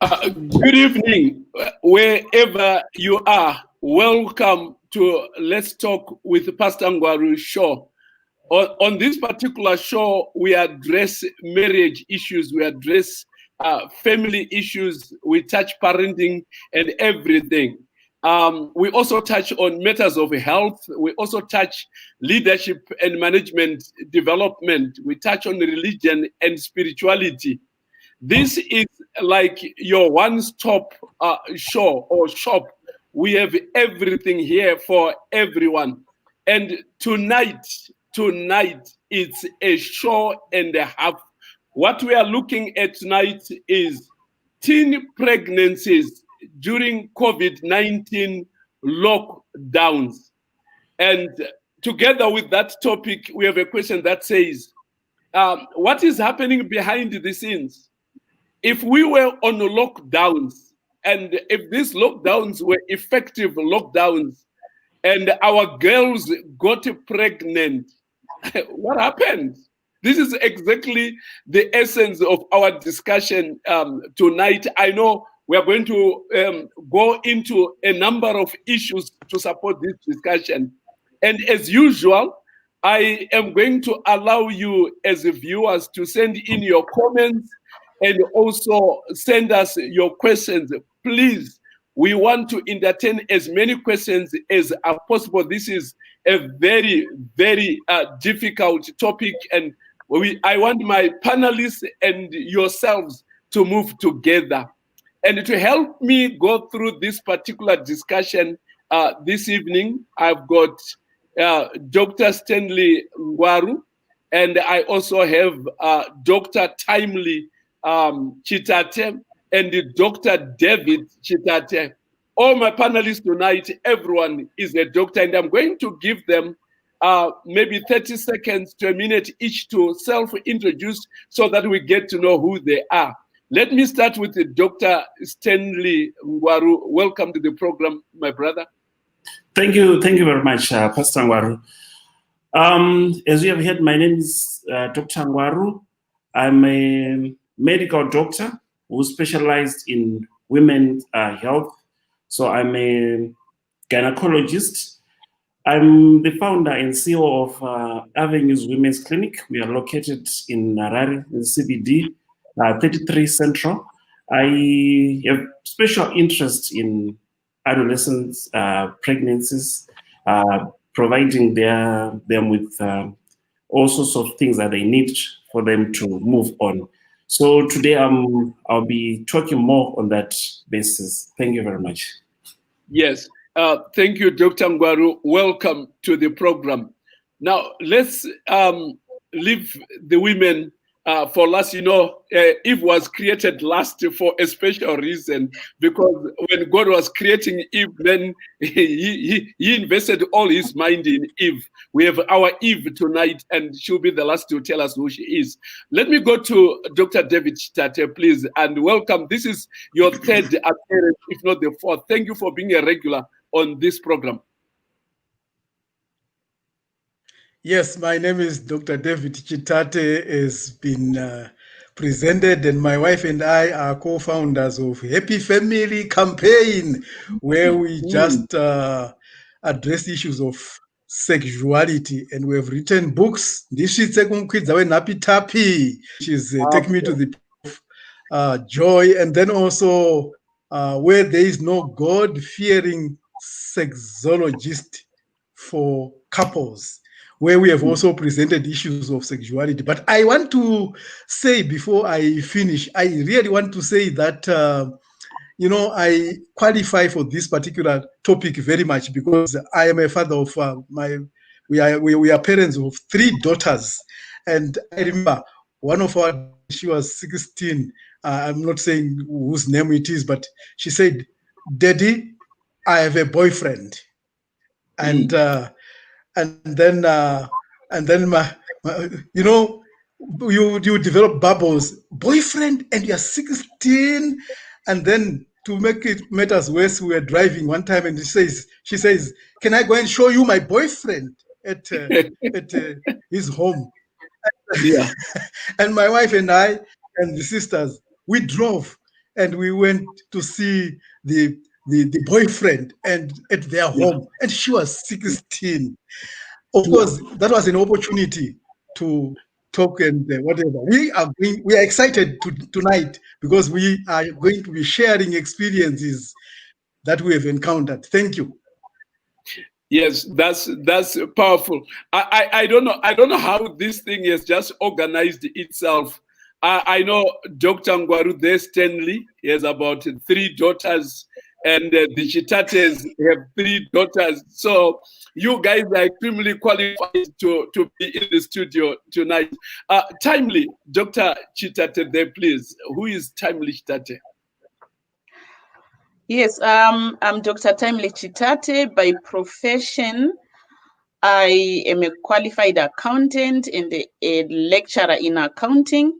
Good evening, wherever you are. Welcome to Let's Talk with Pastor Ngwaru show. On this particular show, we address marriage issues, we address family issues, we touch parenting and everything. We also touch on matters of health. We also touch leadership and management development. We touch on religion and spirituality. This is like your one-stop show or shop. We have everything here for everyone. And tonight, it's a show and a half. What we are looking at tonight is teen pregnancies during COVID-19 lockdowns. And together with that topic, we have a question that says, what is happening behind the scenes? If we were on lockdowns, and if these lockdowns were effective lockdowns, and our girls got pregnant, what happened? This is exactly the essence of our discussion tonight. I know we are going to go into a number of issues to support this discussion. And as usual, I am going to allow you as viewers to send in your comments and also send us your questions. Please, we want to entertain as many questions as possible. This is a very, very difficult topic, and I want my panelists and yourselves to move together. And to help me go through this particular discussion this evening, I've got Dr. Stanley Ngwaru, and I also have Dr. Timely Chitate and Dr. David Chitate. All my panelists tonight, everyone is a doctor, and I'm going to give them maybe 30 seconds to a minute each to self-introduce so that we get to know who they are. Let me start with Dr. Stanley Ngwaru. Welcome to the program, my brother. Thank you very much, Pastor Ngwaru. As you have heard, my name is Dr. Ngwaru. I'm a medical doctor who specialized in women's health. So I'm a gynecologist. I'm the founder and CEO of Avenues Women's Clinic. We are located in Harare, in CBD, 33 Central. I have special interest in adolescents, pregnancies, providing them with all sorts of things that they need for them to move on. So today I'll be talking more on that basis. Thank you very much. Yes, thank you, Dr. Ngwaru. Welcome to the program. Now let's leave the women for last. You know, Eve was created last for a special reason, because when God was creating Eve, then he invested all his mind in Eve. We have our Eve tonight, and she'll be the last to tell us who she is. Let me go to Dr. David Chitate, please, and welcome. This is your third appearance, if not the fourth. Thank you for being a regular on this program. Yes, my name is Dr. David Chitate, has been presented, and my wife and I are co-founders of Happy Family Campaign, where we just address issues of sexuality, and we have written books. This is Happy Tappy, which is Take Me to the Joy, and then also Where There Is No God-Fearing Sexologist for Couples, where we have also presented issues of sexuality. But I want to say, before I finish, I really want to say that, I qualify for this particular topic very much, because I am a father of we are parents of 3 daughters. And I remember one of she was 16. I'm not saying whose name it is, but she said, "Daddy, I have a boyfriend." And then my you develop bubbles, boyfriend, and you're 16. And then to make it matters worse, we were driving one time, and she says, "Can I go and show you my boyfriend at his home?" Yeah. And my wife and I and the sisters, we drove, and we went to see the boyfriend and at their home, and she was 16. Of course, that was an opportunity to talk and whatever. We are excited tonight because we are going to be sharing experiences that we have encountered. Thank you. Yes, that's powerful. I don't know how this thing has just organized itself. I know Dr. Ngwaru there, Stanley, he has about 3 daughters, and the Chitates have 3 daughters. So you guys are extremely qualified to be in the studio tonight. Timely, Dr. Chitate there, please. Who is Timely Chitate? Yes, I'm Dr. Timely Chitate. By profession, I am a qualified accountant and a lecturer in accounting,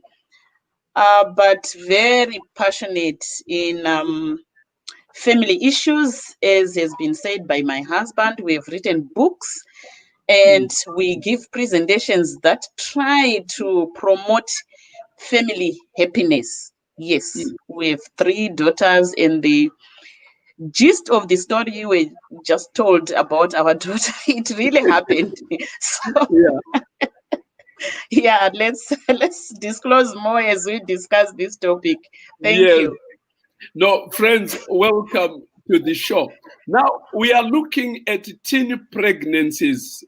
but very passionate in family issues, as has been said by my husband. We have written books and we give presentations that try to promote family happiness. Yes, we have 3 daughters, and the gist of the story you were just told about our daughter, it really happened. So yeah, let's disclose more as we discuss this topic. Thank you. No, friends, welcome to the show. Now we are looking at teen pregnancies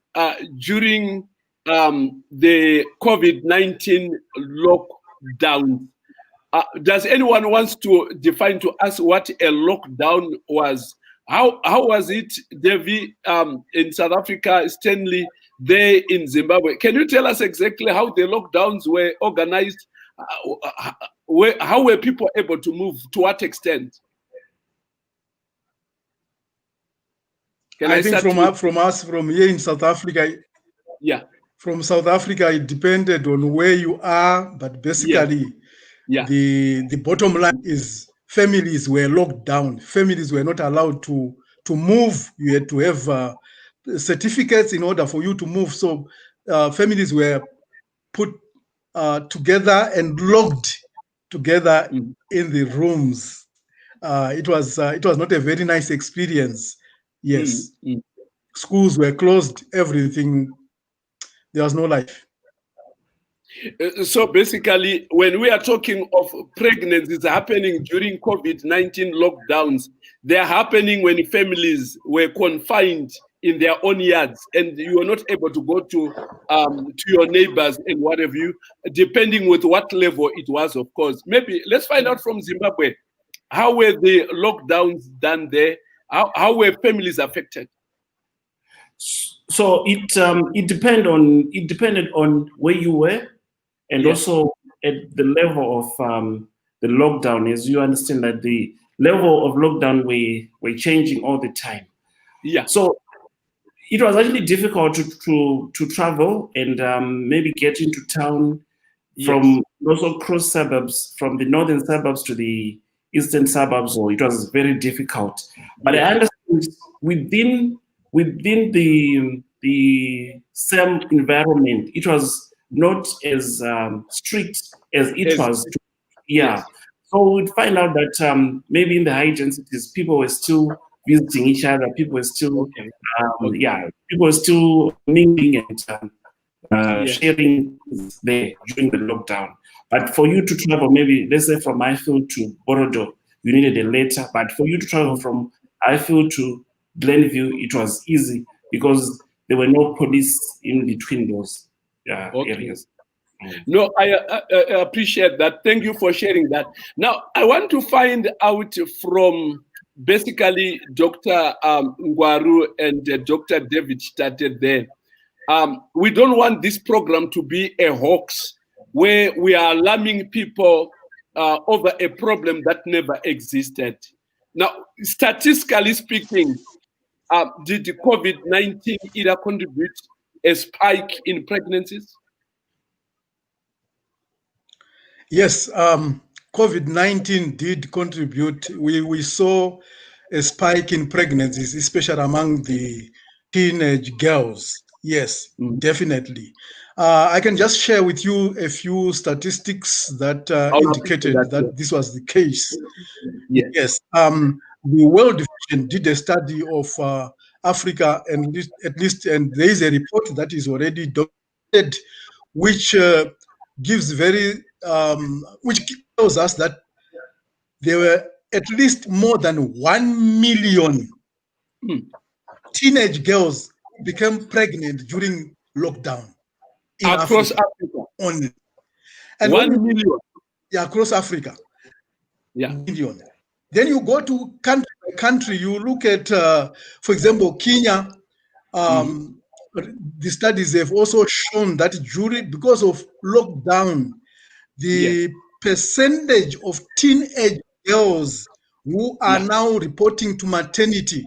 during the COVID-19 lockdown. Does anyone wants to define to us what a lockdown was? How was it, Devi, in South Africa, Stanley, there in Zimbabwe? Can you tell us exactly how the lockdowns were organized? How were people able to move? To what extent? I think from here in South Africa. Yeah. From South Africa, it depended on where you are, but basically, the bottom line is families were locked down. Families were not allowed to move. You had to have certificates in order for you to move. So families were put together and locked together in the rooms. It was not a very nice experience. Yes, schools were closed. Everything. There was no life. So basically, when we are talking of pregnancies happening during COVID-19 lockdowns, they're happening when families were confined in their own yards and you were not able to go to your neighbors and what have you, depending with what level it was, of course. Maybe let's find out from Zimbabwe, how were the lockdowns done there? How were families affected? So it depended on where you were, and also at the level of the lockdown. As you understand that the level of lockdown were changing all the time. Yeah. So it was actually difficult to travel and maybe get into town from also cross suburbs, from the northern suburbs to the eastern suburbs. So it was very difficult. But I understand within the same environment, it was not as strict as it was. So we'd find out that maybe in the high densities, people were still visiting each other. People were still, people were still mingling and sharing there during the lockdown. But for you to travel, maybe let's say from Highfield to Borodo, you needed a letter. But for you to travel from Highfield to Glenview, it was easy because there were no police in between those areas. No, I appreciate that. Thank you for sharing that. Now, I want to find out from basically Dr. Ngwaru and Dr. David started there. We don't want this program to be a hoax where we are alarming people over a problem that never existed. Now, statistically speaking, did the COVID-19 either contribute a spike in pregnancies? Yes, COVID-19 did contribute. We saw a spike in pregnancies, especially among the teenage girls. Yes, definitely. I can just share with you a few statistics that indicated that this was the case. Yes. The World Vision did a study of Africa, and and there is a report that is already documented, which gives which tells us that there were at least more than 1 million teenage girls who became pregnant during lockdown in Across Africa only. And 1 million. Yeah, across Africa. Yeah. Million. Then you go to country by country, you look at, for example, Kenya. The studies have also shown that because of lockdown, the percentage of teenage girls who are now reporting to maternity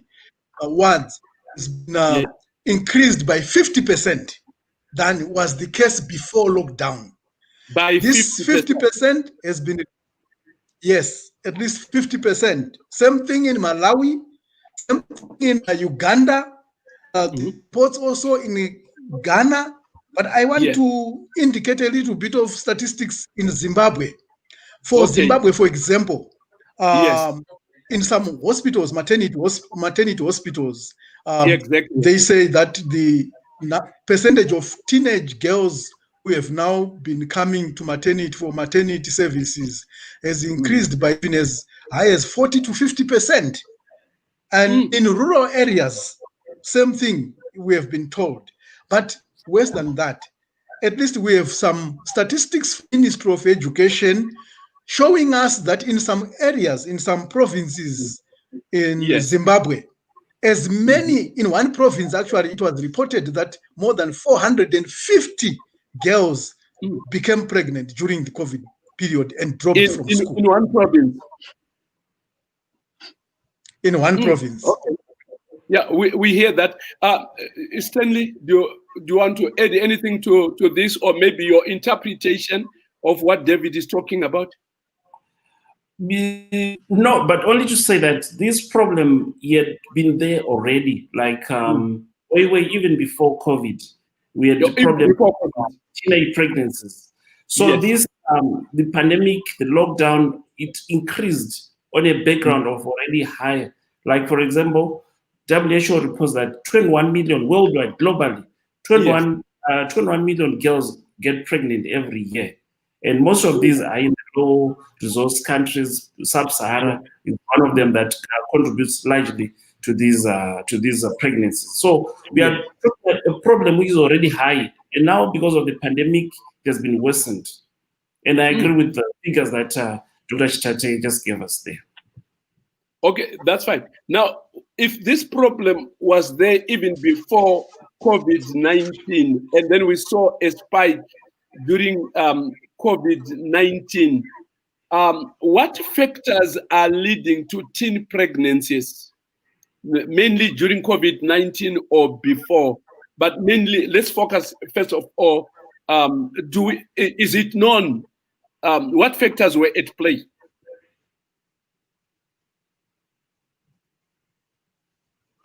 wards has been increased by 50% than was the case before lockdown. By This 50% has been, yes, at least 50%. Same thing in Malawi, same thing in Uganda, reports also in Ghana. But I want to indicate a little bit of statistics in Zimbabwe. For Zimbabwe, for example, in some hospitals, maternity hospitals, they say that the percentage of teenage girls who have now been coming to maternity for maternity services has increased by even as high as 40 to 50%. And in rural areas, same thing we have been told. But worse than that, at least we have some statistics from the Ministry of Education showing us that in some areas, in some provinces in Zimbabwe, as many in one province, actually, it was reported that more than 450 girls became pregnant during the COVID period and dropped from school. In one province? In one province. Okay. Yeah, we hear that. Stanley, do you want to add anything to this, or maybe your interpretation of what David is talking about? No, but only to say that this problem had been there already. Like way even before COVID, we had the problem of teenage pregnancies. So this the pandemic, the lockdown, it increased on a background of already high. Like for example, WHO reports that 21 million worldwide, globally, 21 million girls get pregnant every year. And most of these are in low resource countries. Sub-Sahara is one of them that contributes largely to these pregnancies. So we are talking about a problem which is already high, and now because of the pandemic, it has been worsened. And I agree with the figures that Dr. Chitate just gave us there. Okay, that's fine. Now, if this problem was there even before COVID-19, and then we saw a spike during COVID-19, what factors are leading to teen pregnancies, mainly during COVID-19 or before? But mainly, let's focus first of all, is it known what factors were at play?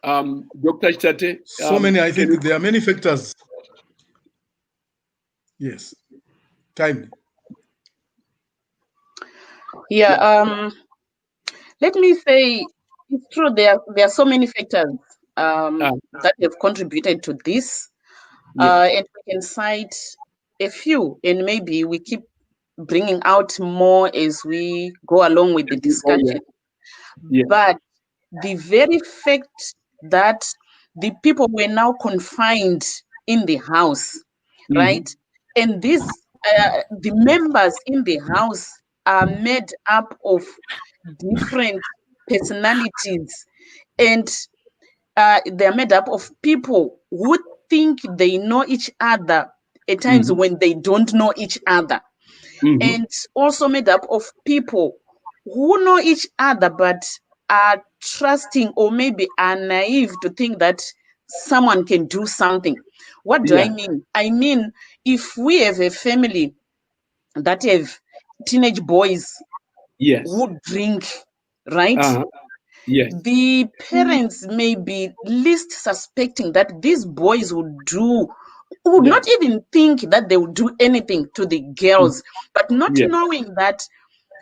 Dr. Chitate? So many, I think there are many factors. Yes. Time. Yeah, let me say it's true. There are so many factors that have contributed to this, and we can cite a few, and maybe we keep bringing out more as we go along with the discussion. But the very fact that the people were now confined in the house, right? And these the members in the house are made up of different personalities, and they're made up of people who think they know each other at times when they don't know each other, and also made up of people who know each other but are trusting or maybe are naive to think that someone can do something. What do I mean? I mean, if we have a family that have teenage boys who drink, right? The parents may be least suspecting that these boys would do would not even think that they would do anything to the girls, but not knowing that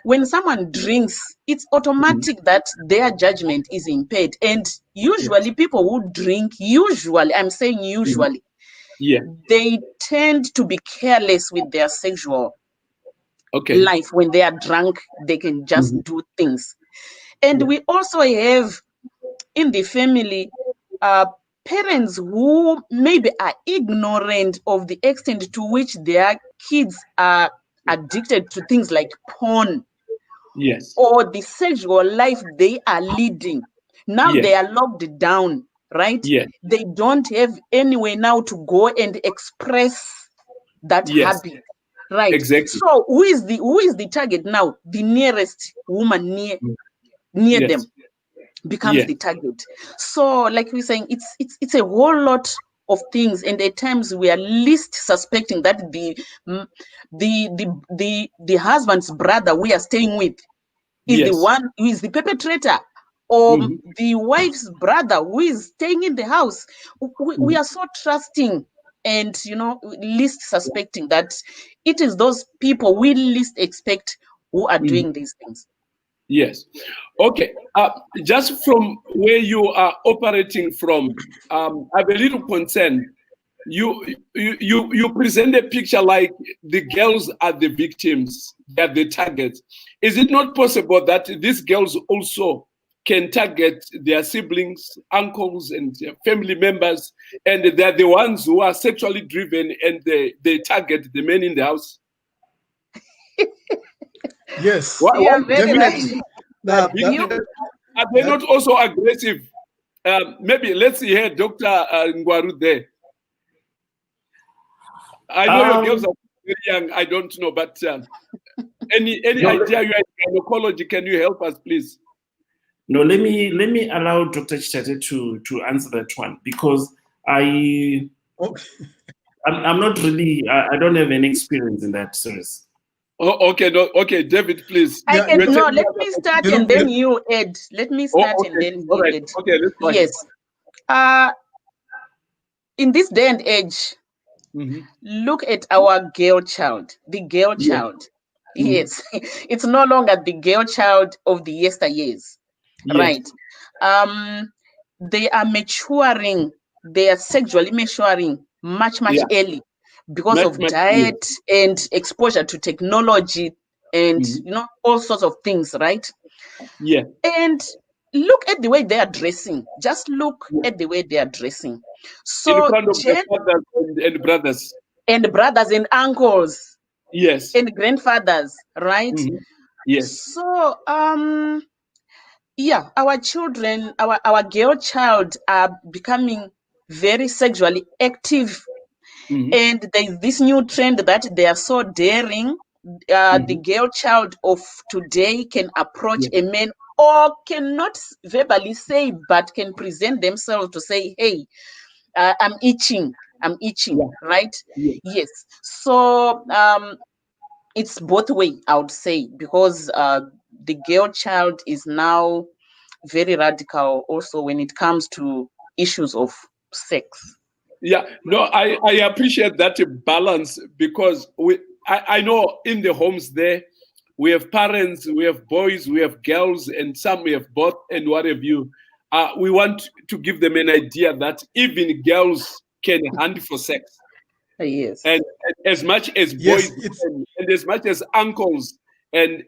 when someone drinks, it's automatic that their judgment is impaired. And usually people who drink, I'm saying usually, they tend to be careless with their sexual life. When they are drunk, they can just do things. And we also have in the family parents who maybe are ignorant of the extent to which their kids are addicted to things like porn. Or the sexual life they are leading. Now they are locked down, right? They don't have anywhere now to go and express that habit, right? Exactly. So who is the target now? The nearest woman near them becomes the target. So, like we're saying, it's a whole lot of things, and at times we are least suspecting that the husband's brother we are staying with is the one who is the perpetrator, or the wife's brother who is staying in the house. We are so trusting and least suspecting that it is those people we least expect who are doing these things. Yes. Okay. Just from where you are operating from, I'm a little concerned. You present a picture like the girls are the victims, they're the targets. Is it not possible that these girls also can target their siblings, uncles, and family members, and they're the ones who are sexually driven, and they target the men in the house? Yes, definitely. Are they not also aggressive? Maybe let's hear Dr. Ngwaru there. I know your girls are very young. I don't know, but any idea you have in gynecology? Can you help us, please? No, let me allow Dr. Chitate to answer that one, because I'm not really, I don't have any experience in that series. Oh, okay, no, okay, David, please. Let me start and then you add. Let me start and then you add. Okay, let's go ahead. Yes. In this day and age, look at our girl child, the girl child. Yes, it's no longer the girl child of the yesteryears, right? They are maturing, they are sexually maturing much early because of diet and exposure to technology and all sorts of things, right? And look at the way they are dressing. Just look at the way they are dressing. So in front of their fathers and brothers. And brothers and uncles. Yes. And grandfathers, right? Yes. So our children, our girl child are becoming very sexually active. And there's this new trend that they are so daring. The girl child of today can approach a man, or cannot verbally say, but can present themselves to say, hey, I'm itching, right? Yes. So it's both way, I would say, because the girl child is now very radical also when it comes to issues of sex. Yeah, no, I appreciate that balance, because I know in the homes there, we have parents, we have boys, we have girls, and some we have both, and what have you. We want to give them an idea that even girls can hunt for sex. Yes. And as much as boys and as much as uncles. And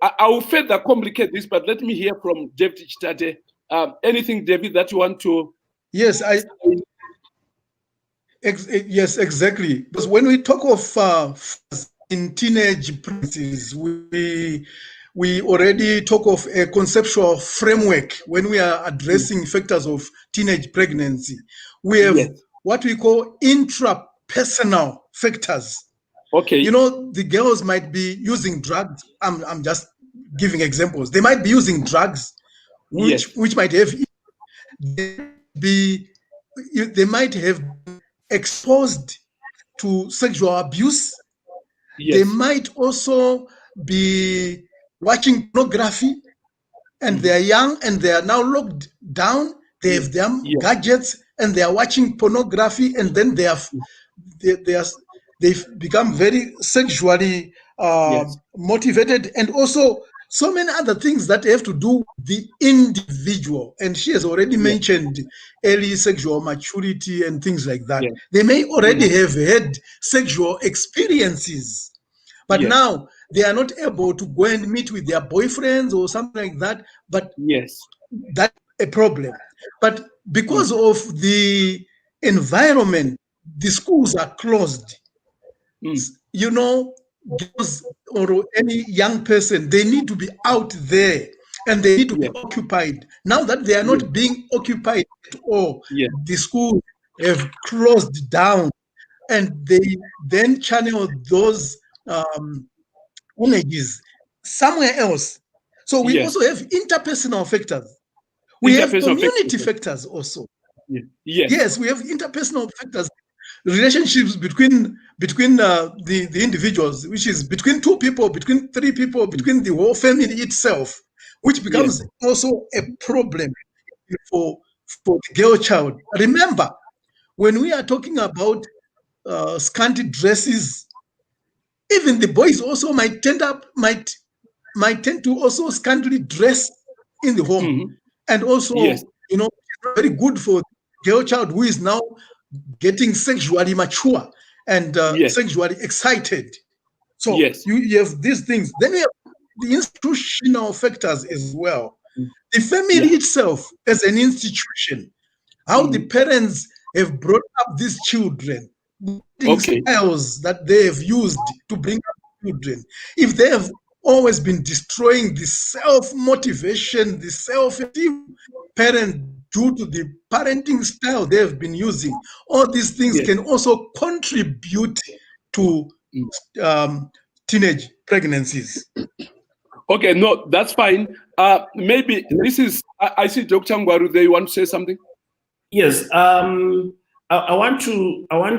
I will further complicate this, but let me hear from David Chitate. Anything, David, that you want to... Yes, yes, exactly. Because when we talk of in teenage pregnancies, we already talk of a conceptual framework when we are addressing factors of teenage pregnancy. We have what we call intrapersonal factors. Okay. The girls might be using drugs. I'm just giving examples. They might be using drugs, which might have they might have been exposed to sexual abuse. They might also be watching pornography, and they are young and they are now locked down. They have their gadgets and they are watching pornography, and then they are they've become very sexually Yes. motivated, and also so many other things that have to do with the individual. And she has already Yes. mentioned early sexual maturity and things like that. Yes. They may already have had sexual experiences, but Yes. now they are not able to go and meet with their boyfriends or something like that. But Yes. that's a problem. But because of the environment, the schools are closed. You know, girls or any young person, they need to be out there and they need to be Yes. occupied. Now that they are not being occupied at all, Yes. the schools have closed down, and they then channel those energies somewhere else. So we Yes. also have interpersonal factors. We have Interpersonal community factors. factors also. Yes. Yes, we have interpersonal factors, relationships between the individuals, which is between two people, between three people, between the whole family itself, which becomes also a problem for the girl child. Remember, when we are talking about scanty dresses, even the boys also might tend to also scantily dress in the home, and also Yes. very good for the girl child who is now getting sexually mature and Yes. sexually excited. So Yes. you have these things. Then we have the institutional factors as well. The family itself as an institution, how the parents have brought up these children, Okay. styles that they have used to bring up children. If they have always been destroying the self-motivation, the self-esteem parent due to the parenting style they have been using, all these things Yes. can also contribute to teenage pregnancies. Okay, no, that's fine. Maybe this is, I see Dr. Ngwaru there. You want to say something? Yes. I want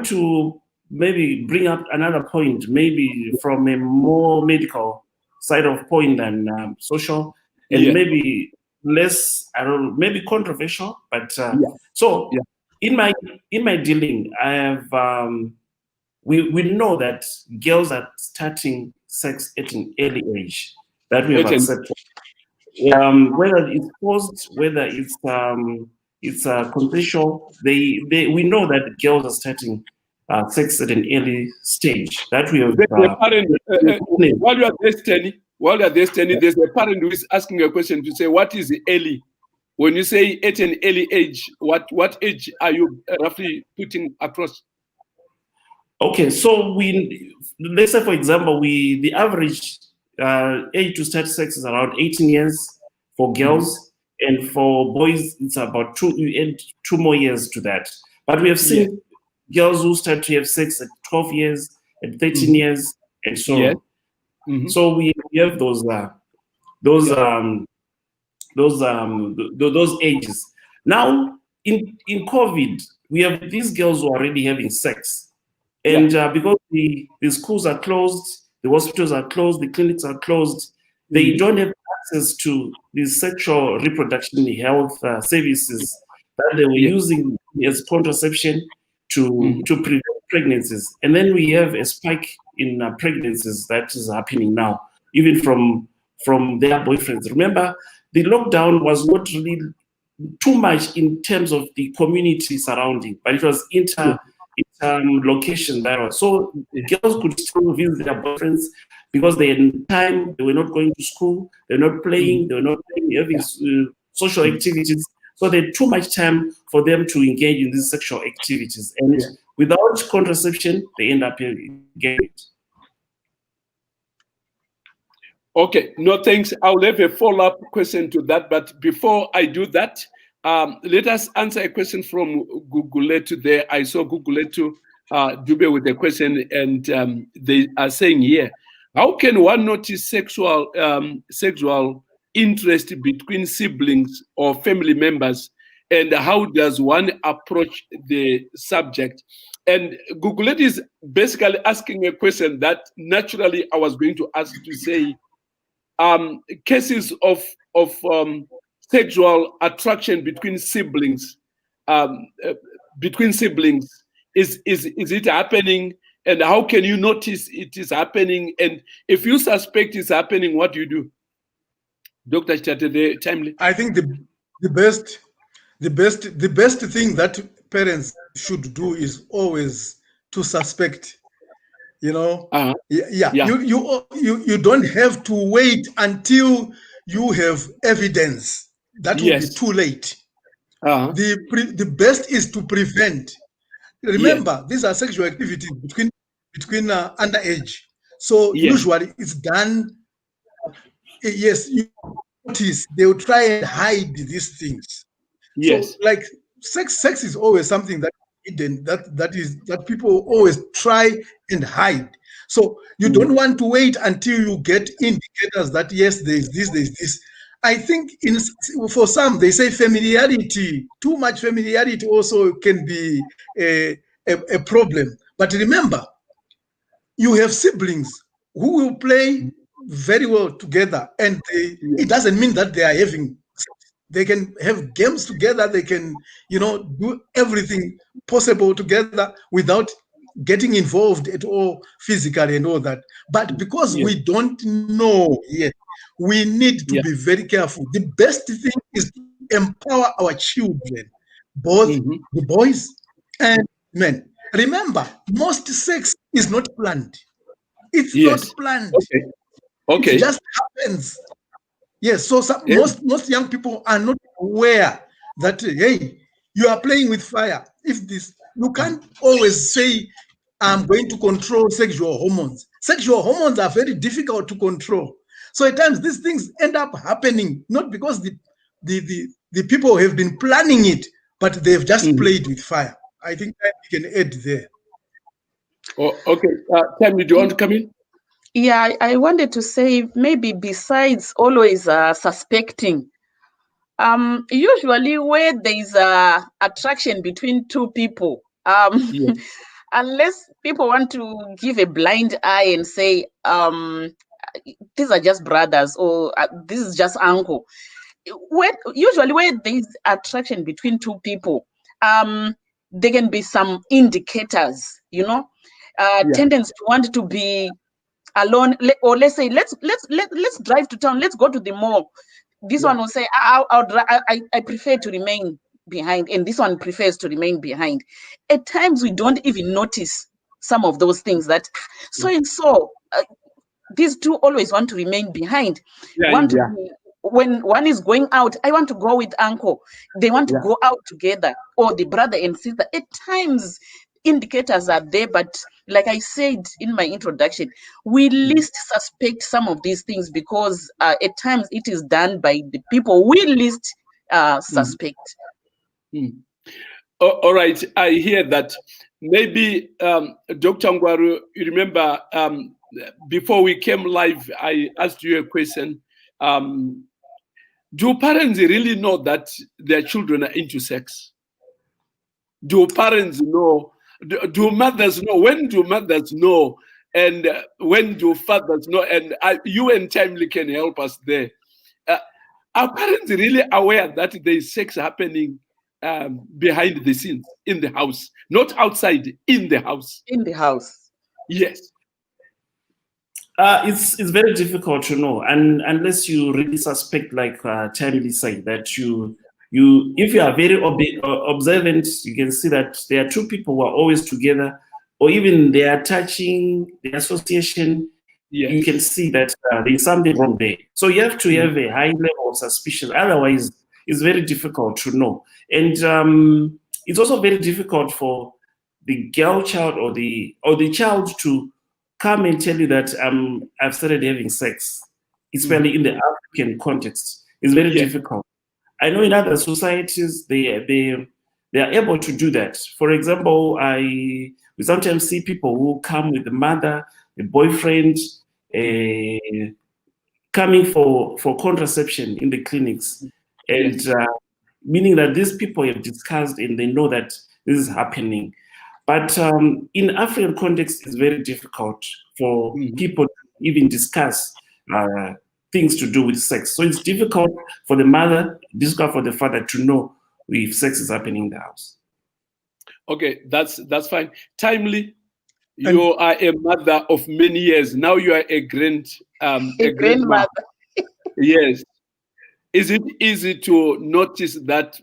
to maybe bring up another point, maybe from a more medical side of point than social, and maybe less, I don't know, maybe controversial. But so in my dealing, I have we know that girls are starting sex at an early age. That we have accepted. Whether it's forced, whether it's consensual, we know that girls are starting sex at an early stage. That we have. While you are there, Stanley, there's a parent who is asking a question to say, what is early? When you say at an early age, what age are you roughly putting across? Okay, so let's say, for example, the average age to start sex is around 18 years for girls, and for boys it's about 2 more years to that. But we have seen girls who start to have sex at 12 years, at 13 years, and so on. So we have those ages. Now in COVID, we have these girls who are already having sex. And because the schools are closed, the hospitals are closed, the clinics are closed, they don't have access to the sexual reproduction health services that they were using as contraception to prevent pregnancies. And then we have a spike in pregnancies that is happening now, even from their boyfriends. Remember, the lockdown was not really too much in terms of the community surrounding, but it was location there. So girls could still visit their boyfriends because they had time, they were not going to school, they were not playing, they were not having social activities. So they had too much time for them to engage in these sexual activities. And without contraception, they end up getting it. Okay, no thanks. I'll have a follow-up question to that. But before I do that, let us answer a question from Guguletu there. I saw Guguletu Dube with a question, and they are saying here, how can one notice sexual interest between siblings or family members, and how does one approach the subject? And Guguletu is basically asking a question that naturally I was going to ask, to say, cases of sexual attraction between siblings, is it happening? And how can you notice it is happening? And if you suspect it's happening, what do you do? Dr. Chitate, timely. I think the best thing that parents should do is always to suspect. Uh-huh. Yeah. Yeah. You don't have to wait until you have evidence. That will be Yes. too late. Uh-huh. The best is to prevent. Remember, these are sexual activities between underage. So Yes. usually it's done. Yes, you notice they will try and hide these things. Yes. So like sex is always something that hidden, that people always try and hide. So you don't want to wait until you get indicators that yes, there's this. I think for some they say familiarity. Too much familiarity also can be a problem. But remember, you have siblings who will play very well together, and it doesn't mean that they are having. They can have games together. They can, do everything possible together without getting involved at all physically and all that. But because we don't know yet, we need to be very careful. The best thing is to empower our children, both the boys and men. Remember, most sex is not planned. It's not planned. Okay. It just happens. Yes, so most young people are not aware that, hey, you are playing with fire. You can't always say, I'm going to control sexual hormones. Sexual hormones are very difficult to control. So at times these things end up happening, not because the people have been planning it, but they've just played with fire. I think that we can add there. Oh, okay. Tammy, do you want to come in? Yeah, I wanted to say maybe besides always suspecting, usually where there is attraction between two people, unless people want to give a blind eye and say, these are just brothers or this is just uncle. Usually where there is attraction between two people, there can be some indicators, tendency to want to be alone, or let's say let's drive to town, let's go to the mall. This one will say I prefer to remain behind, and this one prefers to remain behind. At times we don't even notice some of those things, that so and so these two always want to remain behind. When one is going out, I want to go with uncle. They want to go out together, or the brother and sister. At times indicators are there, but like I said in my introduction, we least suspect some of these things because at times it is done by the people we least suspect. All right, I hear that. Maybe Dr. Ngwaru, you remember before we came live, I asked you a question. Do parents really know that their children are into sex? Do parents know? Do mothers know? When do mothers know? And when do fathers know? And you and Timely can help us there. Are parents really aware that there is sex happening behind the scenes in the house, not outside, in the house? In the house. Yes. It's very difficult to know, and unless you really suspect, like Timely said, that if you are very observant, you can see that there are two people who are always together, or even they are touching, the association. You can see that there is something wrong there. So you have to have a high level of suspicion. Otherwise, it's very difficult to know. And it's also very difficult for the girl child or the child to come and tell you that I've started having sex, especially in the African context. It's very difficult. I know in other societies they are able to do that. For example, we sometimes see people who come with the mother, the boyfriend, coming for contraception in the clinics, and meaning that these people have discussed and they know that this is happening. But in African context, it's very difficult for people to even discuss things to do with sex. So it's difficult for the mother, difficult for the father to know if sex is happening in the house. Okay, that's fine. Timely, you are a mother of many years. Now you are a grandma. grandmother. Yes. Is it easy to notice that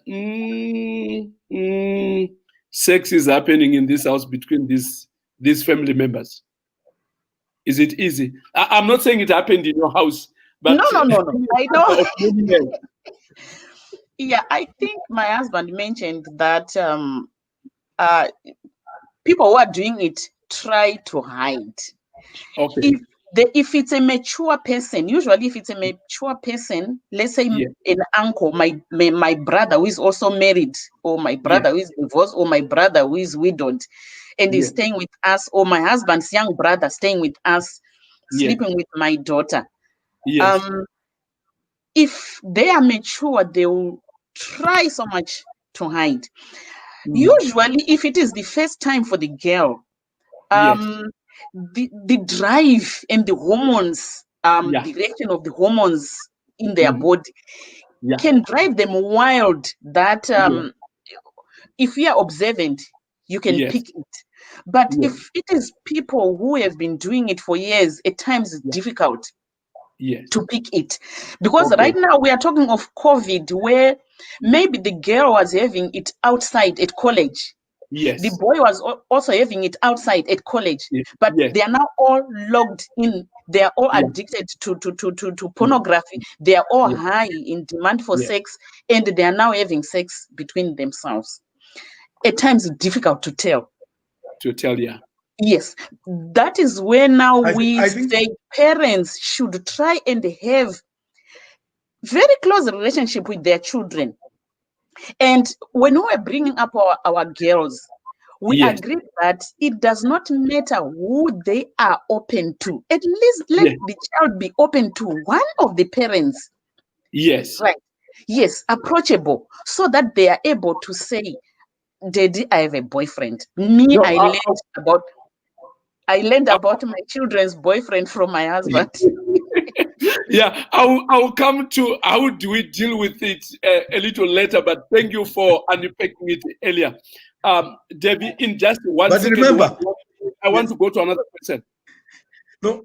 sex is happening in this house between these family members? Is it easy? I'm not saying it happened in your house, but No. I know. of many years. Yeah, I think my husband mentioned that people who are doing it try to hide. Okay. If it's a mature person, usually if it's a mature person, let's say an uncle, my brother who is also married, or my brother who is divorced, or my brother who is widowed, and is staying with us, or my husband's young brother staying with us, sleeping with my daughter. Yes. If they are mature, they will try so much to hide. Usually, if it is the first time for the girl, the drive and the hormones, the reaction of the hormones in their body can drive them wild. That if you are observant, you can pick it. But if it is people who have been doing it for years, at times it's difficult to pick it. Because right now we are talking of COVID, where maybe the girl was having it outside at college. Yes. The boy was also having it outside at college, but they are now all logged in. They are all addicted to pornography. They are all high in demand for sex, and they are now having sex between themselves. At times, it's difficult to tell. Yes, that is where now we say parents should try and have very close relationship with their children. And when we are bringing up our girls, we agree that it does not matter who they are open to. At least let the child be open to one of the parents. Yes. Right. Yes, approachable, so that they are able to say, Daddy, I have a boyfriend. I learned about my children's boyfriend from my husband. Yeah, I'll come to how do we deal with it a little later, but thank you for unpacking it earlier. Debbie, in just one second, remember, I want to go to another question. No,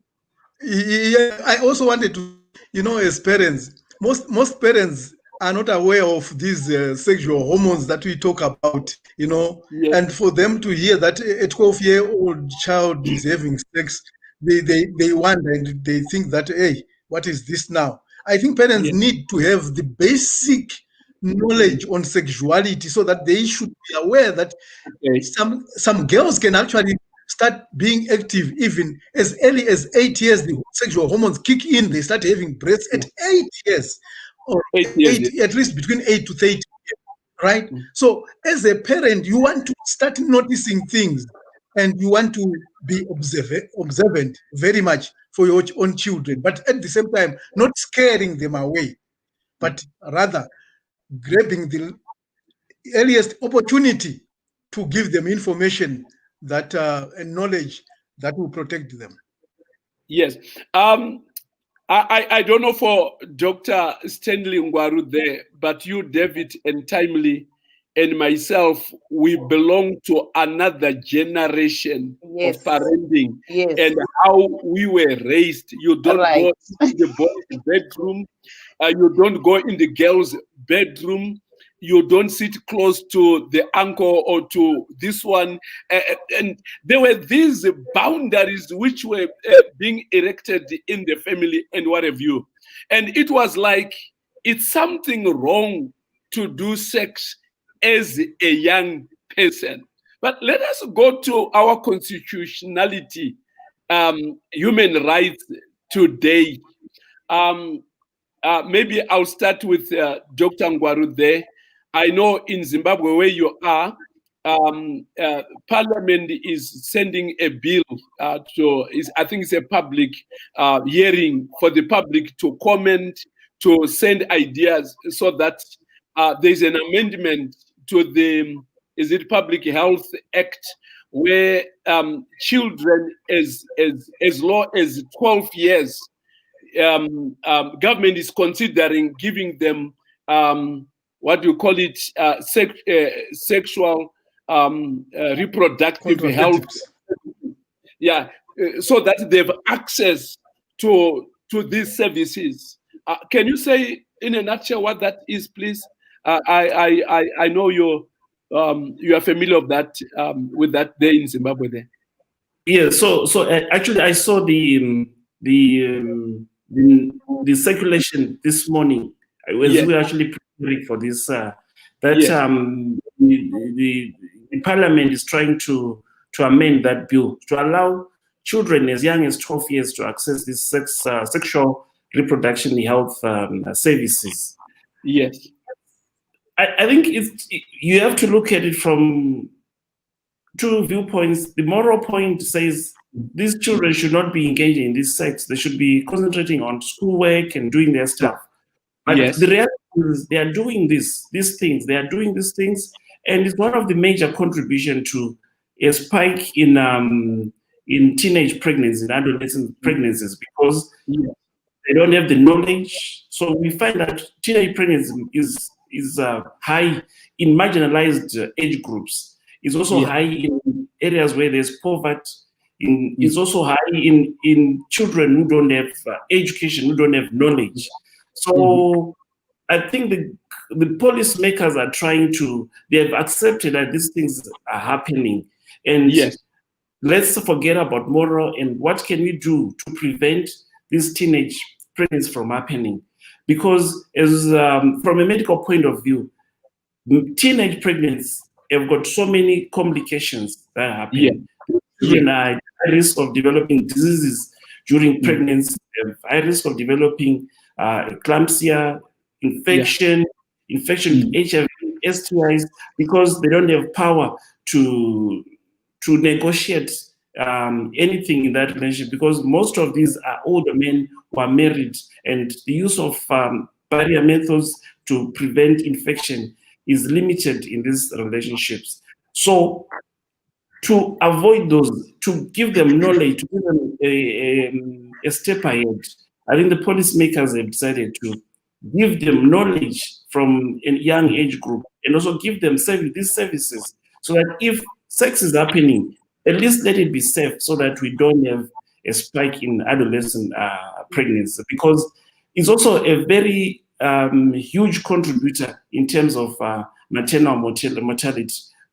I also wanted to, as parents, most parents are not aware of these sexual hormones that we talk about, and for them to hear that a 12-year-old child is having sex, they wonder and they think that, hey, what is this now? I think parents need to have the basic knowledge on sexuality so that they should be aware that some girls can actually start being active even as early as 8 years. The sexual hormones kick in, they start having breasts at 8 years, or 8 at least between 8 to 30, right? So as a parent, you want to start noticing things, and you want to be observant very much for your own children, but at the same time not scaring them away, but rather grabbing the earliest opportunity to give them information that and knowledge that will protect them. Yes. I don't know for Dr. Stanley Ngwaru there, but you, David, and Timely, and myself, we belong to another generation of parenting and how we were raised. You don't go in the boys' bedroom. You don't go in the girls' bedroom. You don't sit close to the uncle or to this one. And there were these boundaries which were being erected in the family and what have you. And it was like, it's something wrong to do sex as a young person. But let us go to our constitutionality, human rights today. Maybe I'll start with Dr. Ngwaru there. I know in Zimbabwe where you are, Parliament is sending a bill I think it's a public hearing for the public to comment, to send ideas, so that there's an amendment to the Public Health Act, where children as low as 12 years, government is considering giving them what do you call it, sexual reproductive health. Yeah, so that they have access to these services. Can you say in a nutshell what that is, please? I know you are familiar with that there in Zimbabwe there. Yeah. So actually, I saw the circulation this morning as we were actually preparing for this. The Parliament is trying to amend that bill to allow children as young as 12 years to access these sexual reproduction health services. Yes. I think you have to look at it from two viewpoints. The moral point says these children should not be engaging in this sex. They should be concentrating on schoolwork and doing their stuff. But the reality is they are doing these things. They are doing these things, and it's one of the major contribution to a spike in teenage pregnancies, in adolescent pregnancies, because they don't have the knowledge. So we find that teenage pregnancy is high in marginalized age groups. It's also high in areas where there's poverty. It's also high in children who don't have education, who don't have knowledge. So I think the policymakers are trying to, they have accepted that these things are happening. And let's forget about moral and what can we do to prevent these teenage pregnancies from happening. Because as from a medical point of view, teenage pregnancies have got so many complications that happen. Children are at high risk of developing diseases during pregnancy, high risk of developing eclampsia, infection with HIV, STIs, because they don't have power to negotiate anything in that relationship, because most of these are older men who are married, and the use of barrier methods to prevent infection is limited in these relationships. So to avoid those, to give them knowledge, to give them a step ahead, I think the policymakers have decided to give them knowledge from a young age group and also give them these services so that if sex is happening, at least let it be safe so that we don't have a spike in adolescent pregnancy, because it's also a very huge contributor in terms of maternal mortality.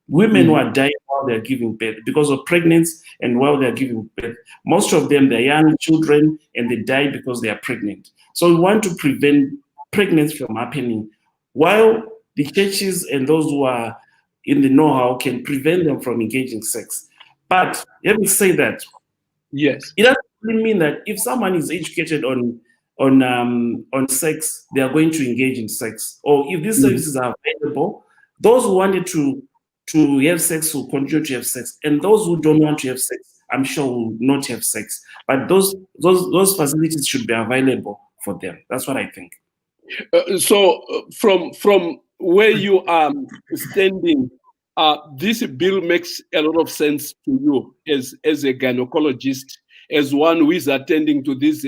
Women who are dying while they're giving birth because of pregnancy and while they're giving birth, most of them, they're young children and they die because they are pregnant. So we want to prevent pregnancy from happening, while the churches and those who are in the know-how can prevent them from engaging sex. But let me say that it doesn't really mean that if someone is educated on sex, they are going to engage in sex. Or if these services are available, those who wanted to have sex will continue to have sex, and those who don't want to have sex, I'm sure, will not have sex. But those facilities should be available for them. That's what I think. So from where you are standing, this bill makes a lot of sense to you as a gynecologist, as one who is attending to these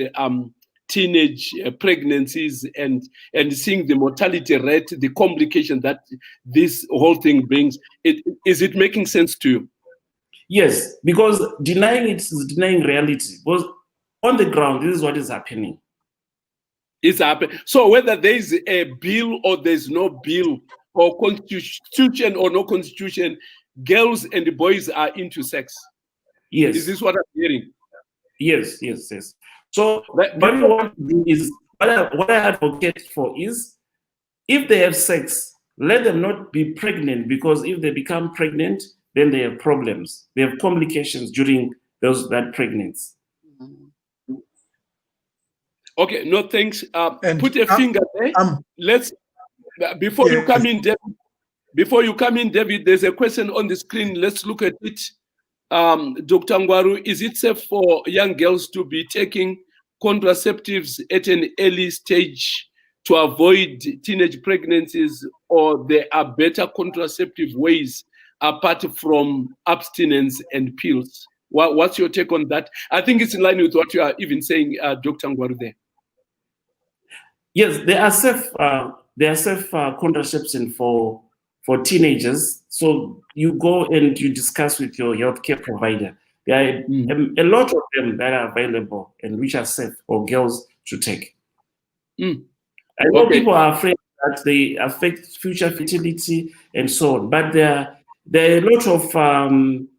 teenage pregnancies and seeing the mortality rate, the complication that this whole thing brings. Is it making sense to you? Yes, because denying it is denying reality. Because on the ground, this is what is happening. It's happening. So whether there is a bill or there's no bill, or constitution or no constitution, girls and boys are into sex. Yes. Is this what I'm hearing? Yes. So what we want to do is, what I advocate for is, if they have sex, let them not be pregnant, because if they become pregnant, then they have problems. They have complications during that pregnancy. Okay, no thanks. Put a finger there. Let's before you come in, David. There's a question on the screen. Let's look at it. Dr. Ngwaru, is it safe for young girls to be taking contraceptives at an early stage to avoid teenage pregnancies, or there are better contraceptive ways apart from abstinence and pills? What's your take on that? I think it's in line with what you are even saying, Dr. Ngwaru, there. Yes, there are safe contraception for for teenagers. So you go and you discuss with your healthcare provider. There are a lot of them that are available and which are safe for girls to take. I know people are afraid that they affect future fertility and so on, but there are a lot of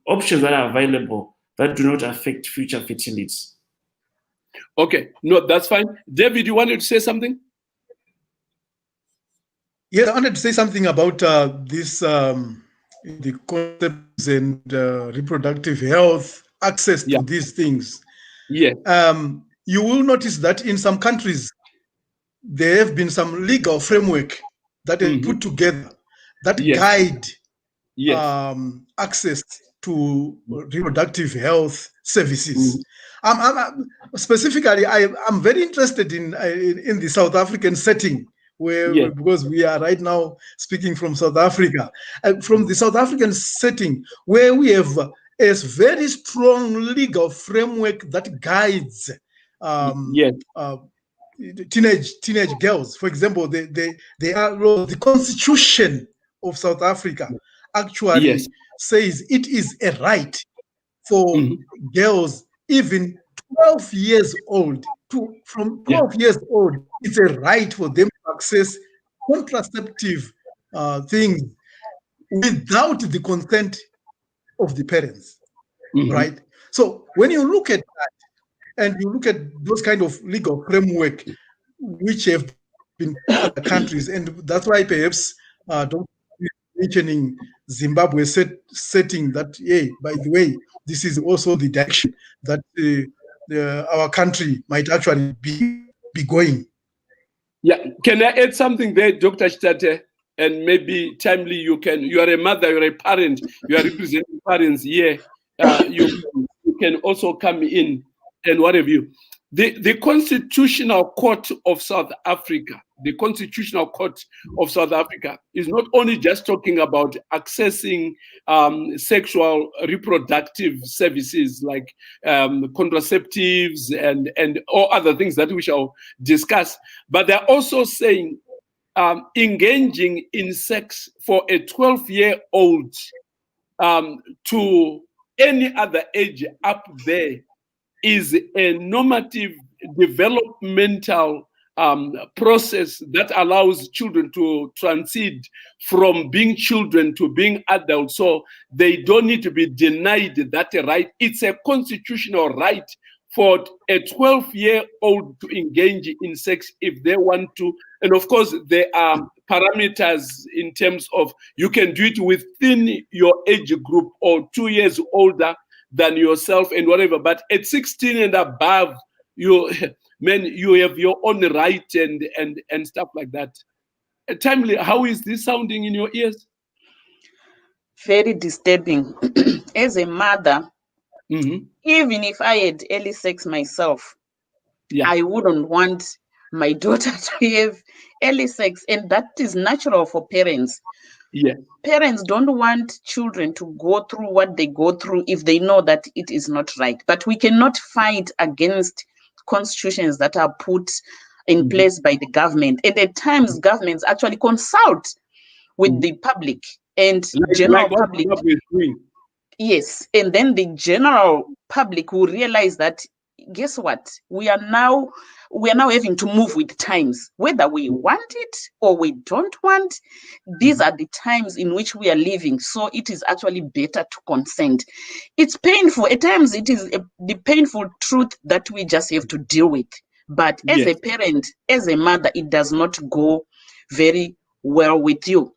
options that are available that do not affect future fertility. Okay, no, that's fine. David, you wanted to say something? Yes, I wanted to say something about this, the concepts and reproductive health, access to these things. Yeah. You will notice that in some countries, there have been some legal framework that is put together that guide access to reproductive health services. Specifically, I'm very interested in the South African setting, where because we are right now speaking from South Africa, from the South African setting, where we have a very strong legal framework that guides teenage girls. For example, they are laws. The Constitution of South Africa actually says it is a right for girls even 12 years old from 12 years old. It's a right for them to access contraceptive things without the consent of the parents, right? So when you look at that and you look at those kind of legal framework which have been in other countries, and that's why perhaps don't mentioning Zimbabwe setting that, hey, by the way, this is also the direction that our country might actually be going. Yeah, can I add something there, Dr. Chitate? And maybe timely, you are a mother, you're a parent, you are representing parents here. You can also come in and what have you. The Constitutional Court of South Africa, the Constitutional Court of South Africa is not only just talking about accessing sexual reproductive services like contraceptives and all other things that we shall discuss, but they're also saying engaging in sex for a 12-year-old to any other age up there is a normative developmental process that allows children to transit from being children to being adults. So they don't need to be denied that right. It's a constitutional right for a 12-year-old to engage in sex if they want to. And of course, there are parameters in terms of you can do it within your age group or 2 years older than yourself and whatever. But at 16 and above, you have your own right and stuff like that. Timely, how is this sounding in your ears? Very disturbing. As a mother, even if I had early sex myself, I wouldn't want my daughter to have early sex, and that is natural for parents. Parents don't want children to go through what they go through if they know that it is not right. But we cannot fight against constitutions that are put in place by the government. And at times, governments actually consult with the public and general public. Yes, and then the general public will realize that, guess what? We are now having to move with times, whether we want it or we don't want. These are the times in which we are living. So it is actually better to consent. It's painful. At times, it is the painful truth that we just have to deal with. But as a parent, as a mother, it does not go very well with you.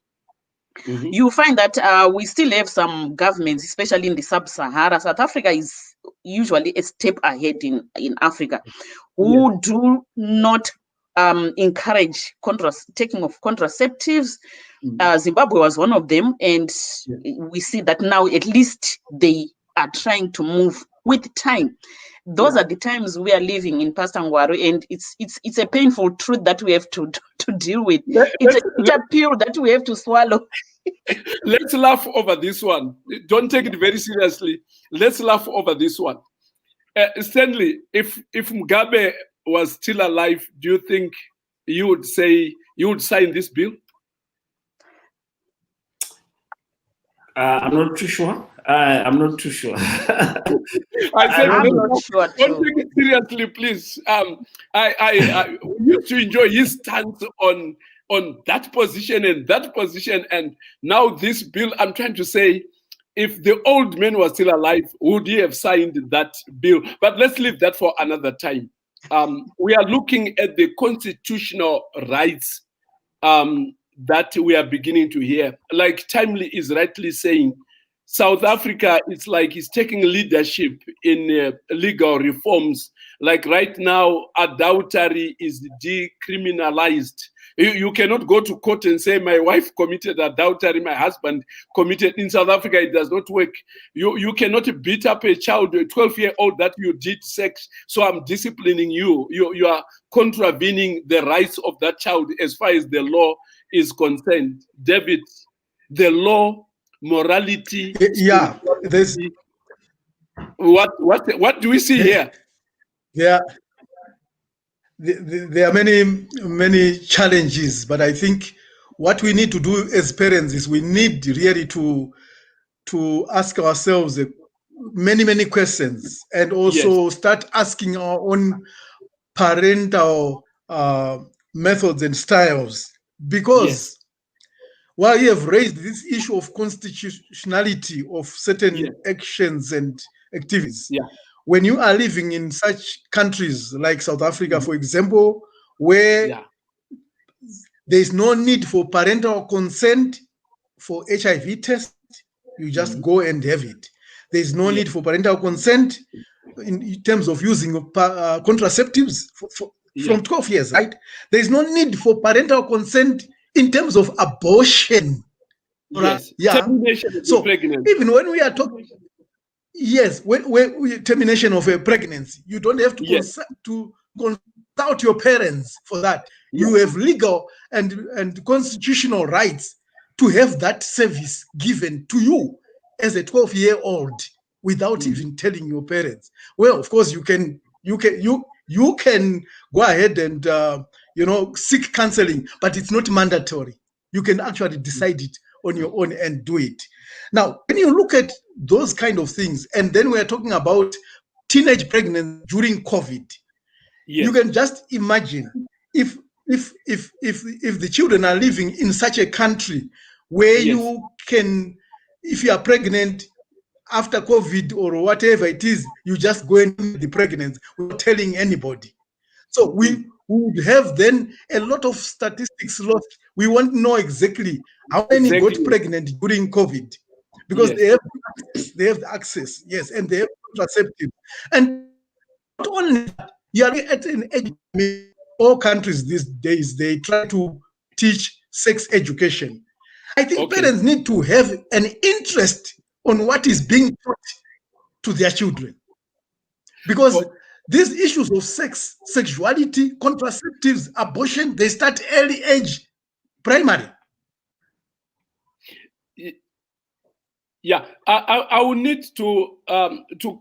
You find that we still have some governments, especially in the sub-Sahara. South Africa is usually a step ahead in Africa, who do not encourage taking of contraceptives. Zimbabwe was one of them, and we see that now at least they are trying to move with time. Those are the times we are living in, Pastor Ngwaru, and it's a painful truth that we have to deal with. It's a pill that we have to swallow. Let's laugh over this one. Don't take it very seriously. Let's laugh over this one. Stanley, if Mugabe was still alive, do you think you would sign this bill? I'm not too sure. I'm not too sure. I said, I'm don't not sure don't too. take it seriously, please. I used to enjoy his stance on that position and that position, and now this bill. I'm trying to say, if the old man was still alive, would he have signed that bill? But let's leave that for another time. We are looking at the constitutional rights that we are beginning to hear. Like Timely is rightly saying, South Africa, it's like it's taking leadership in legal reforms. Like right now, adultery is decriminalized. You cannot go to court and say, my wife committed adultery, my husband committed. In South Africa, it does not work. You cannot beat up a child, a 12-year-old, that you did sex, so I'm disciplining you. You are contravening the rights of that child as far as the law is concerned. David, the law, morality, Yeah, there's what do we see here? there there are many challenges, but I think what we need to do as parents is we need really to ask ourselves many questions, and also start asking our own parental methods and styles, because while you have raised this issue of constitutionality of certain actions and activities, when you are living in such countries like South Africa, for example, where there is no need for parental consent for HIV test, you just go and have it. There is no need for parental consent in terms of using contraceptives from 12 years, right? There is no need for parental consent in terms of abortion. Yes. Yeah. Termination of So pregnancy. even when we are talking, when termination of a pregnancy, you don't have to consult your parents for that. You have legal and constitutional rights to have that service given to you as a 12-year-old without even telling your parents. Well, of course, you can go ahead and seek counseling, but it's not mandatory. You can actually decide it on your own and do it. Now, when you look at those kind of things, and then we're talking about teenage pregnancy during COVID, you can just imagine if the children are living in such a country where you can, if you are pregnant after COVID or whatever it is, you just go and the pregnancy without telling anybody. So we would have then a lot of statistics lost. We won't know exactly how many got pregnant during COVID, because they have the access, and they have contraceptives. And not only that, you are at an age, all countries these days, they try to teach sex education. I think parents need to have an interest on what is being taught to their children, because these issues of sex, sexuality, contraceptives, abortion, they start early age, primary. Yeah, I will need to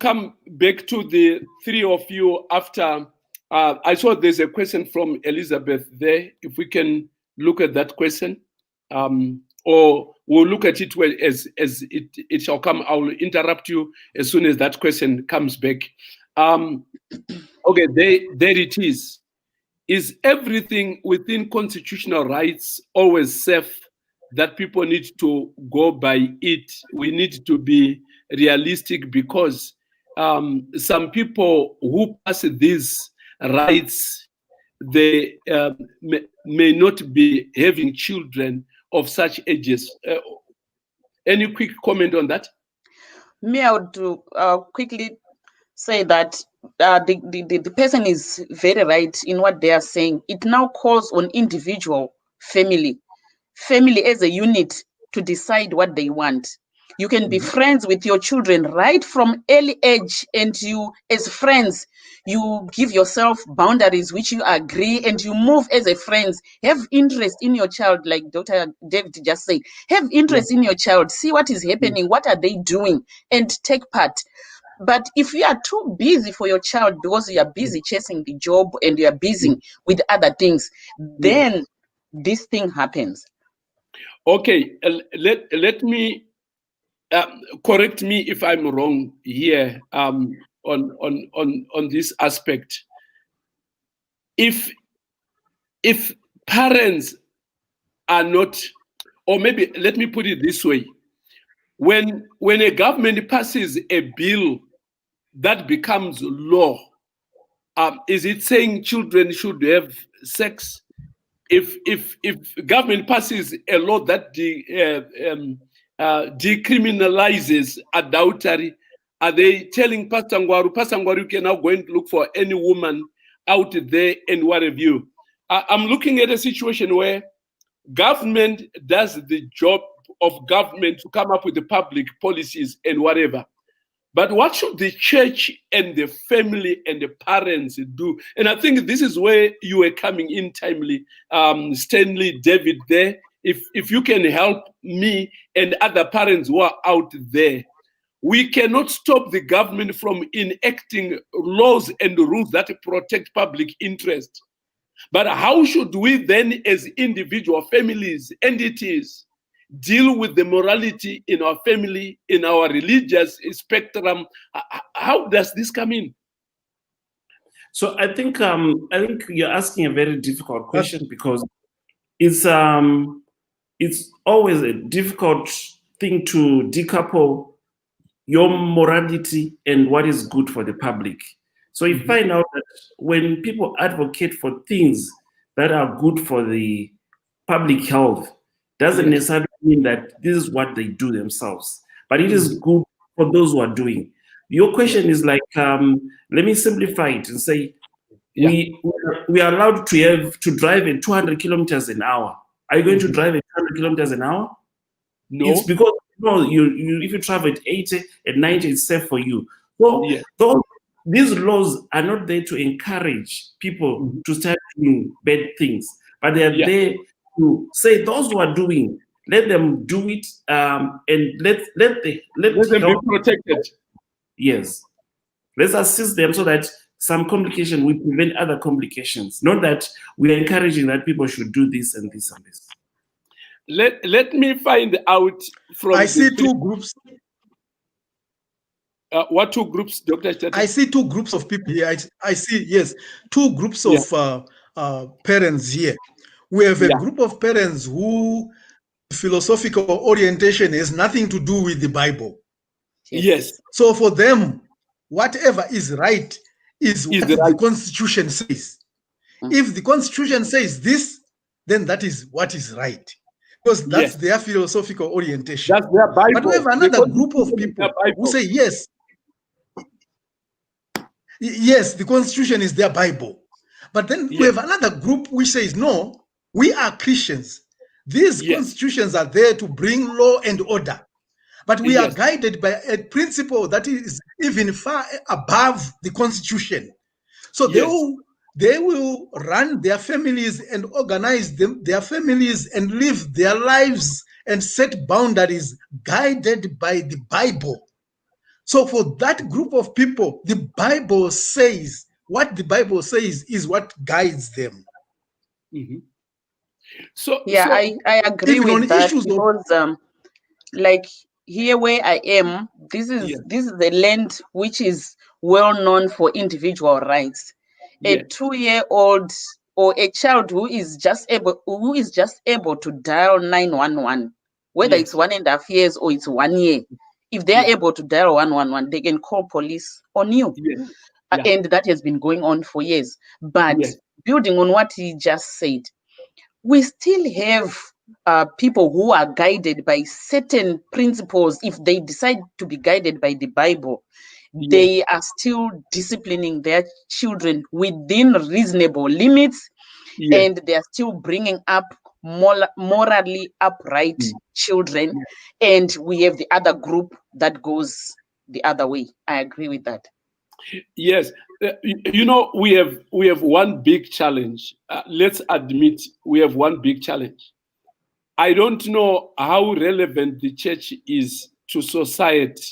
come back to the three of you after. I saw there's a question from Elizabeth there. If we can look at that question, or we'll look at it as it shall come. I will interrupt you as soon as that question comes back. Okay, there it is. Is everything within constitutional rights always safe? That people need to go by it. We need to be realistic, because some people who pass these rights, they may not be having children of such ages. Any quick comment on that? Me, I would quickly say that the person is very right in what they are saying. It now calls on individual family as a unit to decide what they want. You can be friends with your children right from early age, and you, as friends, you give yourself boundaries which you agree, and you move as a friends. Have interest in your child, like Dr. David just said. Have interest in your child. See what is happening. What are they doing? And take part. But if you are too busy for your child because you are busy chasing the job and you are busy with other things, then this thing happens. Okay, let me correct me if I'm wrong here on this aspect. If parents are not, or maybe let me put it this way, when a government passes a bill that becomes law, is it saying children should have sex? If government passes a law that decriminalizes adultery, are they telling Pastor Ngwaru, you can now go and look for any woman out there and what have you? I'm looking at a situation where government does the job of government to come up with the public policies and whatever. But what should the church and the family and the parents do? And I think this is where you are coming in timely, Stanley, David, there. If you can help me and other parents who are out there, we cannot stop the government from enacting laws and rules that protect public interest. But how should we then, as individual families, entities, deal with the morality in our family, in our religious spectrum? How does this come in? So I think you're asking a very difficult question, because it's always a difficult thing to decouple your morality and what is good for the public. So you find out that when people advocate for things that are good for the public health, doesn't necessarily mean that this is what they do themselves, but it is good for those who are doing. Your question is like, let me simplify it and say, we are allowed to drive at 200 kilometers an hour. Are you going to drive at 200 kilometers an hour? No. It's because if you travel at 80, at 90, it's safe for you. Well, these laws are not there to encourage people to start doing bad things, but they are there to say those who are doing, let them do it, and let them be protected. Yes, let's assist them so that some complication will prevent other complications. Not that we are encouraging that people should do this and this and this. Let me find out from. I see two groups. What two groups, Dr. Chate? I see two groups of people here. I see, two groups of parents here. We have a group of parents who philosophical orientation has nothing to do with the Bible. Yes. So for them, whatever is right is what the Constitution says. If the Constitution says this, then that is what is right. Because that's their philosophical orientation. That's their Bible. But we have another group of people who say, yes, the Constitution is their Bible. But then we have another group which says, no, we are Christians. These constitutions are there to bring law and order. But we are guided by a principle that is even far above the Constitution. So they will run their families and organize their families and live their lives and set boundaries guided by the Bible. So for that group of people, the Bible says, what the Bible says is what guides them. So I agree with that, because like here where I am, this is the land which is well known for individual rights. A 2-year-old or a child who is just able to dial 911, whether it's 1.5 years or it's 1 year, if they are able to dial 111, they can call police on you. And that has been going on for years. But building on what he just said, we still have people who are guided by certain principles. If they decide to be guided by the Bible, they are still disciplining their children within reasonable limits, and they are still bringing up morally upright children. And we have the other group that goes the other way. I agree with that. Yes, we have one big challenge. Let's admit we have one big challenge. I don't know how relevant the church is to society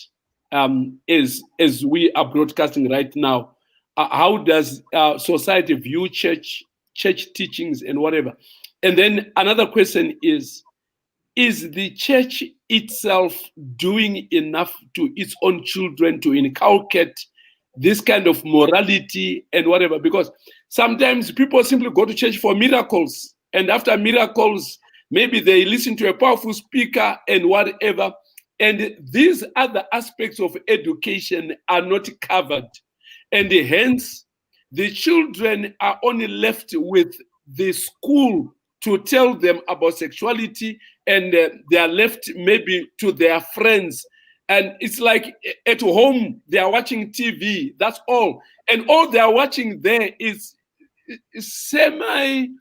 as we are broadcasting right now. How does society view church teachings and whatever? And then another question is, is the church itself doing enough to its own children to inculcate this kind of morality and whatever? Because sometimes people simply go to church for miracles, and after miracles, maybe they listen to a powerful speaker and whatever, and these other aspects of education are not covered. And hence, the children are only left with the school to tell them about sexuality, and they are left maybe to their friends. And it's like at home, they are watching TV, that's all. And all they are watching there is semi-sexual,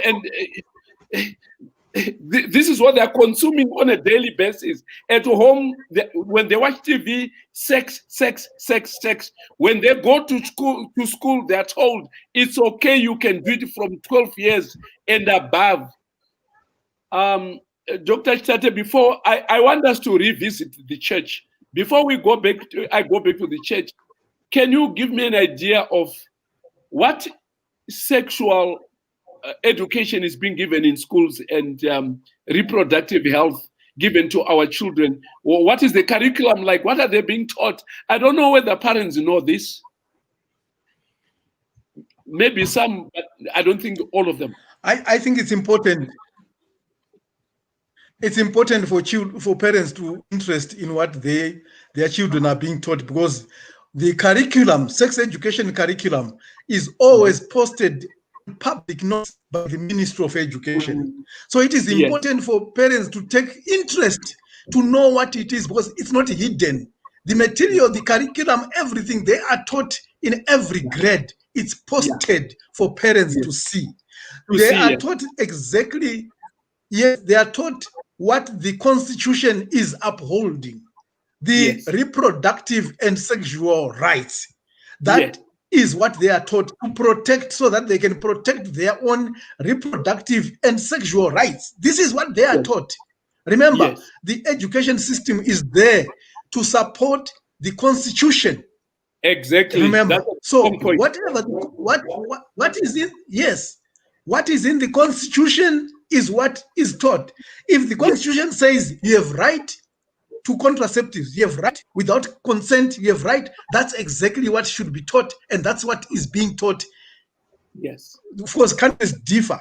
and this is what they're consuming on a daily basis. At home, when they watch TV, sex, sex, sex, sex. When they go to school, they're told it's okay, you can do it from 12 years and above. Dr. Chitate, before I want us to revisit the church. Before we go back to the church, can you give me an idea of what sexual education is being given in schools, and reproductive health given to our children? Well, what is the curriculum like? What are they being taught? I don't know whether parents know this. Maybe some, but I don't think all of them. I think it's important. It's important for parents to interest in what their children are being taught, because the curriculum, sex education curriculum, is always posted in public notes by the Ministry of Education. So it is important for parents to take interest to know what it is, because it's not hidden. The material, the curriculum, everything, they are taught in every grade. It's posted for parents to see. They are taught exactly, they are taught what the Constitution is upholding, the reproductive and sexual rights. That is what they are taught to protect, so that they can protect their own reproductive and sexual rights. This is what they are taught. Remember, the education system is there to support the Constitution. Exactly. Remember, so whatever what is in what is in the Constitution is what is taught. If the Constitution says you have right to contraceptives, you have right without consent, you have right, that's exactly what should be taught, and that's what is being taught. Yes. Of course, countries differ,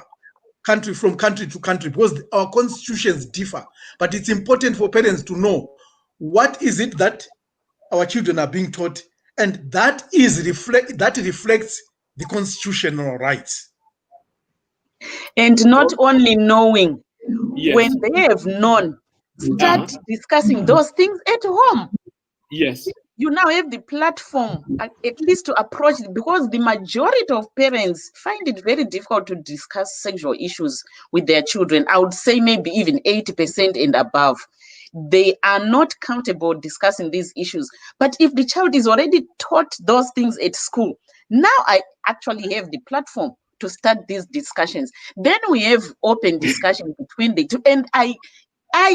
country from country to country, because our constitutions differ. But it's important for parents to know what is it that our children are being taught, and that reflects the constitutional rights. And not only knowing, when they have known, start discussing those things at home. Yes. You now have the platform at least to approach it, because the majority of parents find it very difficult to discuss sexual issues with their children. I would say maybe even 80% and above. They are not comfortable discussing these issues. But if the child is already taught those things at school, now I actually have the platform to start these discussions. Then we have open discussion between the two. And I,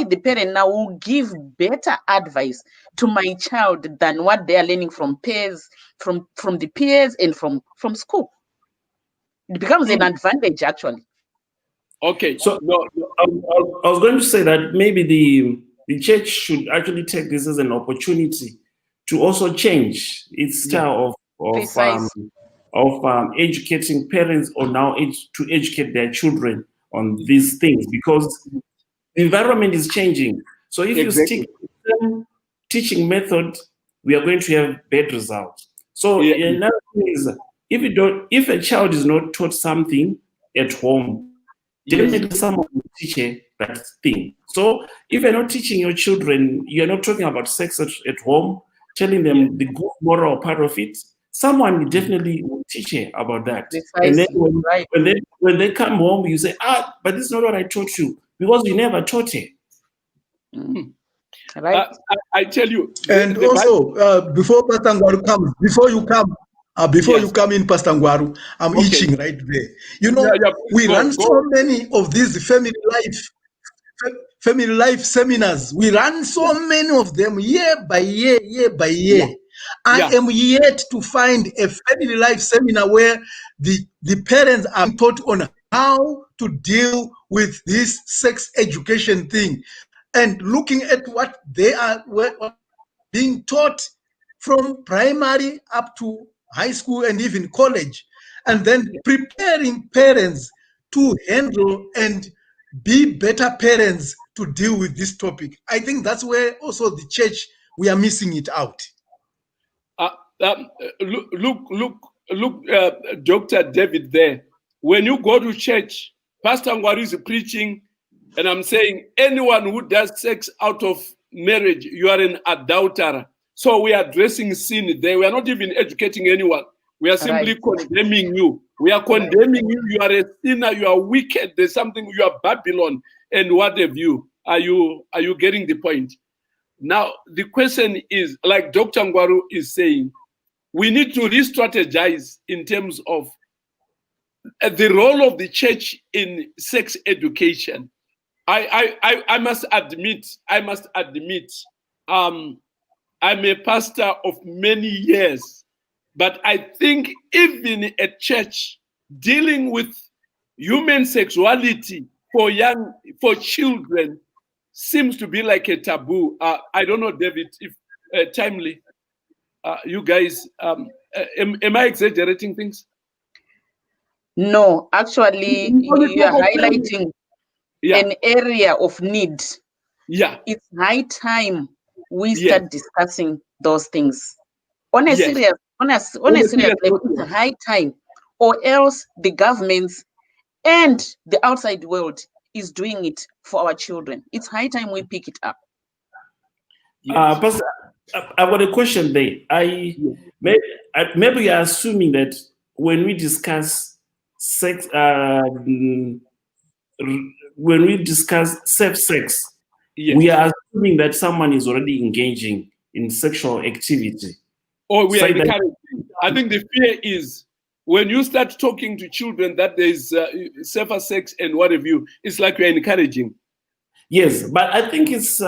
the parent, now will give better advice to my child than what they are learning from peers, from the peers, and from school. It becomes an advantage, actually. Okay. So I was going to say that maybe the church should actually take this as an opportunity to also change its style of educating parents, or now to educate their children on these things, because the environment is changing. So if you stick to the teaching method, we are going to have bad results. So another thing is, if a child is not taught something at home, definitely someone will teach that thing. So if you're not teaching your children, you're not talking about sex at home, telling them the good moral part of it, someone definitely will teach you about that. And then when they come home, you say, but this is not what I taught you, because you never taught it. Right. I tell you. And also, before Pastor Ngwaru comes, before you come in, Pastor Ngwaru, I'm itching right there. You know, we run so many of these family life seminars. We run so many of them year by year. I am yet to find a family life seminar where the parents are taught on how to deal with this sex education thing, and looking at what they are being taught from primary up to high school and even college, and then preparing parents to handle and be better parents to deal with this topic. I think that's where also the church, we are missing it out. Look, Dr. David there. When you go to church, Pastor Ngwaru is preaching, and I'm saying anyone who does sex out of marriage, you are an adulterer. So we are addressing sin there. We are not even educating anyone. We are simply condemning you. We are condemning you. You are a sinner. You are wicked. There's something. You are Babylon, and what have you? Are you getting the point? Now the question is, like Dr. Ngwaru is saying, we need to re-strategize in terms of the role of the church in sex education. I must admit, I'm a pastor of many years, but I think even a church dealing with human sexuality for children seems to be like a taboo. I don't know, David, if timely, you guys, am I exaggerating things? No, actually, you are highlighting an area of need. Yeah. It's high time we start discussing those things. On a serious level, it's high time, or else the governments and the outside world is doing it for our children. It's high time we pick it up. Pastor, I've got a question there. Maybe you're assuming that when we discuss sex, when we discuss safe sex, we are assuming that someone is already engaging in sexual activity. Or we are encouraging. I think the fear is when you start talking to children that there is safer sex and what have you, it's like we're encouraging. Yes, but I think it's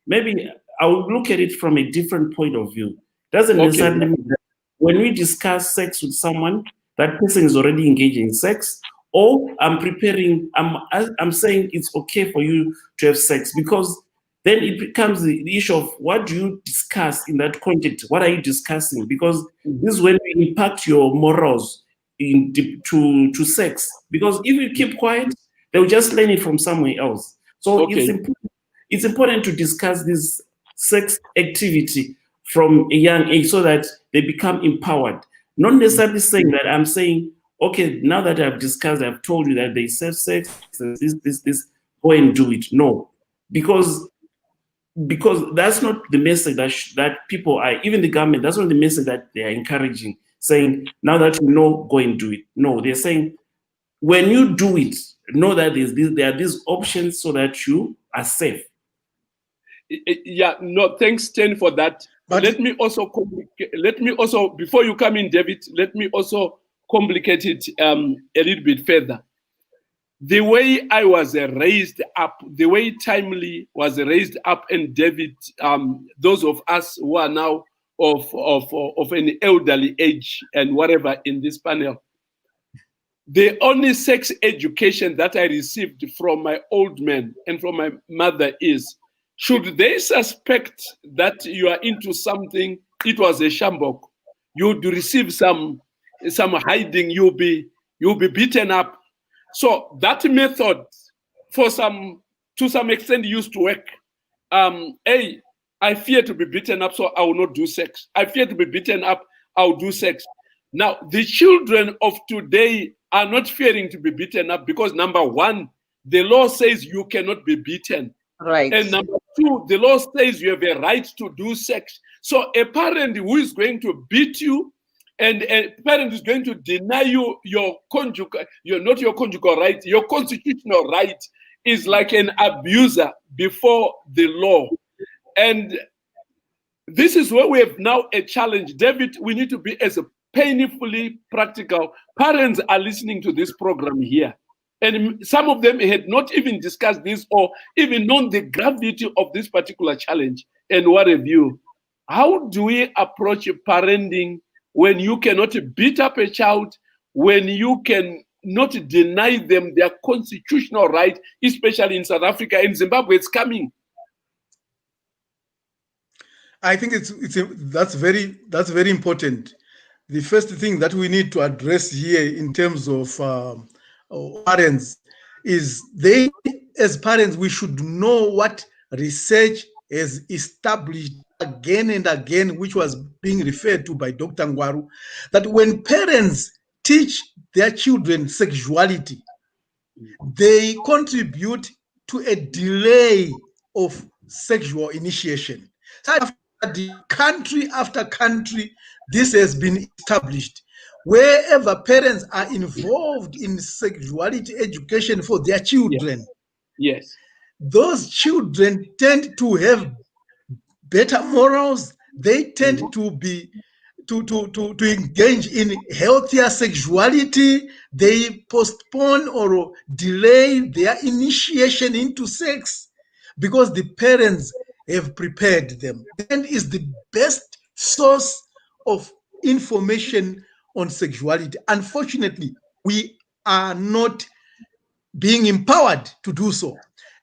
maybe I would look at it from a different point of view. Doesn't necessarily mean that when we discuss sex with someone, that person is already engaging in sex, or I'm saying it's okay for you to have sex, because then it becomes the issue of what do you discuss in that context? What are you discussing? Because this is when you impact your morals to sex. Because if you keep quiet, they'll just learn it from somewhere else. So it's important to discuss this sex activity from a young age so that they become empowered. Not necessarily saying that I'm saying, okay, now that I've discussed, I've told you that they safe sex, this, go and do it. No, because that's not the message that people are, even the government, that's not the message that they are encouraging, saying, now that you know, go and do it. No, they're saying, when you do it, know that there are these options so that you are safe. Yeah, no, thanks, Sten, for that. But let me also, before you come in, David, let me also complicate it a little bit further. The way I was raised up, the way Timely was raised up, and David, those of us who are now of an elderly age and whatever in this panel, the only sex education that I received from my old man and from my mother is, should they suspect that you are into something, it was a shambok, you'd receive some hiding, you'll be beaten up. So that method, to some extent, used to work. I fear to be beaten up, so I will not do sex. I fear to be beaten up, I'll do sex. Now, the children of today are not fearing to be beaten up because, number one, the law says you cannot be beaten. Right. And number two, the law says you have a right to do sex. So a parent who is going to beat you, and a parent is going to deny you your conjugal right, your constitutional right, is like an abuser before the law. And this is where we have now a challenge. David, we need to be as painfully practical. Parents are listening to this program here, and some of them had not even discussed this or even known the gravity of this particular challenge. And what have you? How do we approach parenting when you cannot beat up a child, when you can not deny them their constitutional right, especially in South Africa and Zimbabwe. It's coming. I think that's very important. The first thing that we need to address here in terms of parents is as parents, we should know what research has established again and again, which was being referred to by Dr. Ngwaru, that when parents teach their children sexuality, they contribute to a delay of sexual initiation. Country after country, this has been established. Wherever parents are involved in sexuality education for their children, yes, those children tend to have better morals. They tend to be to engage in healthier sexuality. They postpone or delay their initiation into sex because the parents have prepared them. And is the best source of information on sexuality. Unfortunately, we are not being empowered to do so.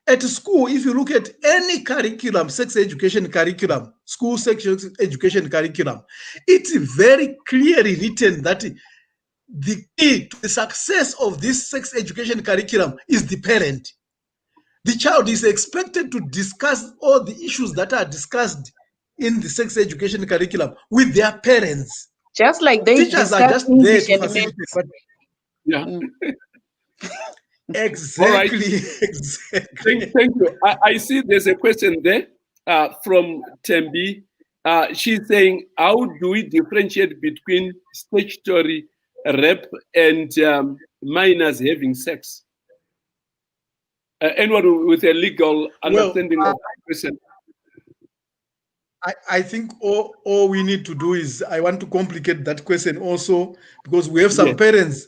At school, if you look at any curriculum, sex education curriculum, school sex education curriculum, it's very clearly written that the key to the success of this sex education curriculum is the parent. The child is expected to discuss all the issues that are discussed in the sex education curriculum with their parents. Just like they Teachers are just there to facilitate. But yeah. Exactly. Right. Exactly. Thank you. I see there's a question there from Tembi. She's saying, how do we differentiate between statutory rape and minors having sex? Anyone with a legal understanding of the question? I think all we need to do is, I want to complicate that question also, because we have some parents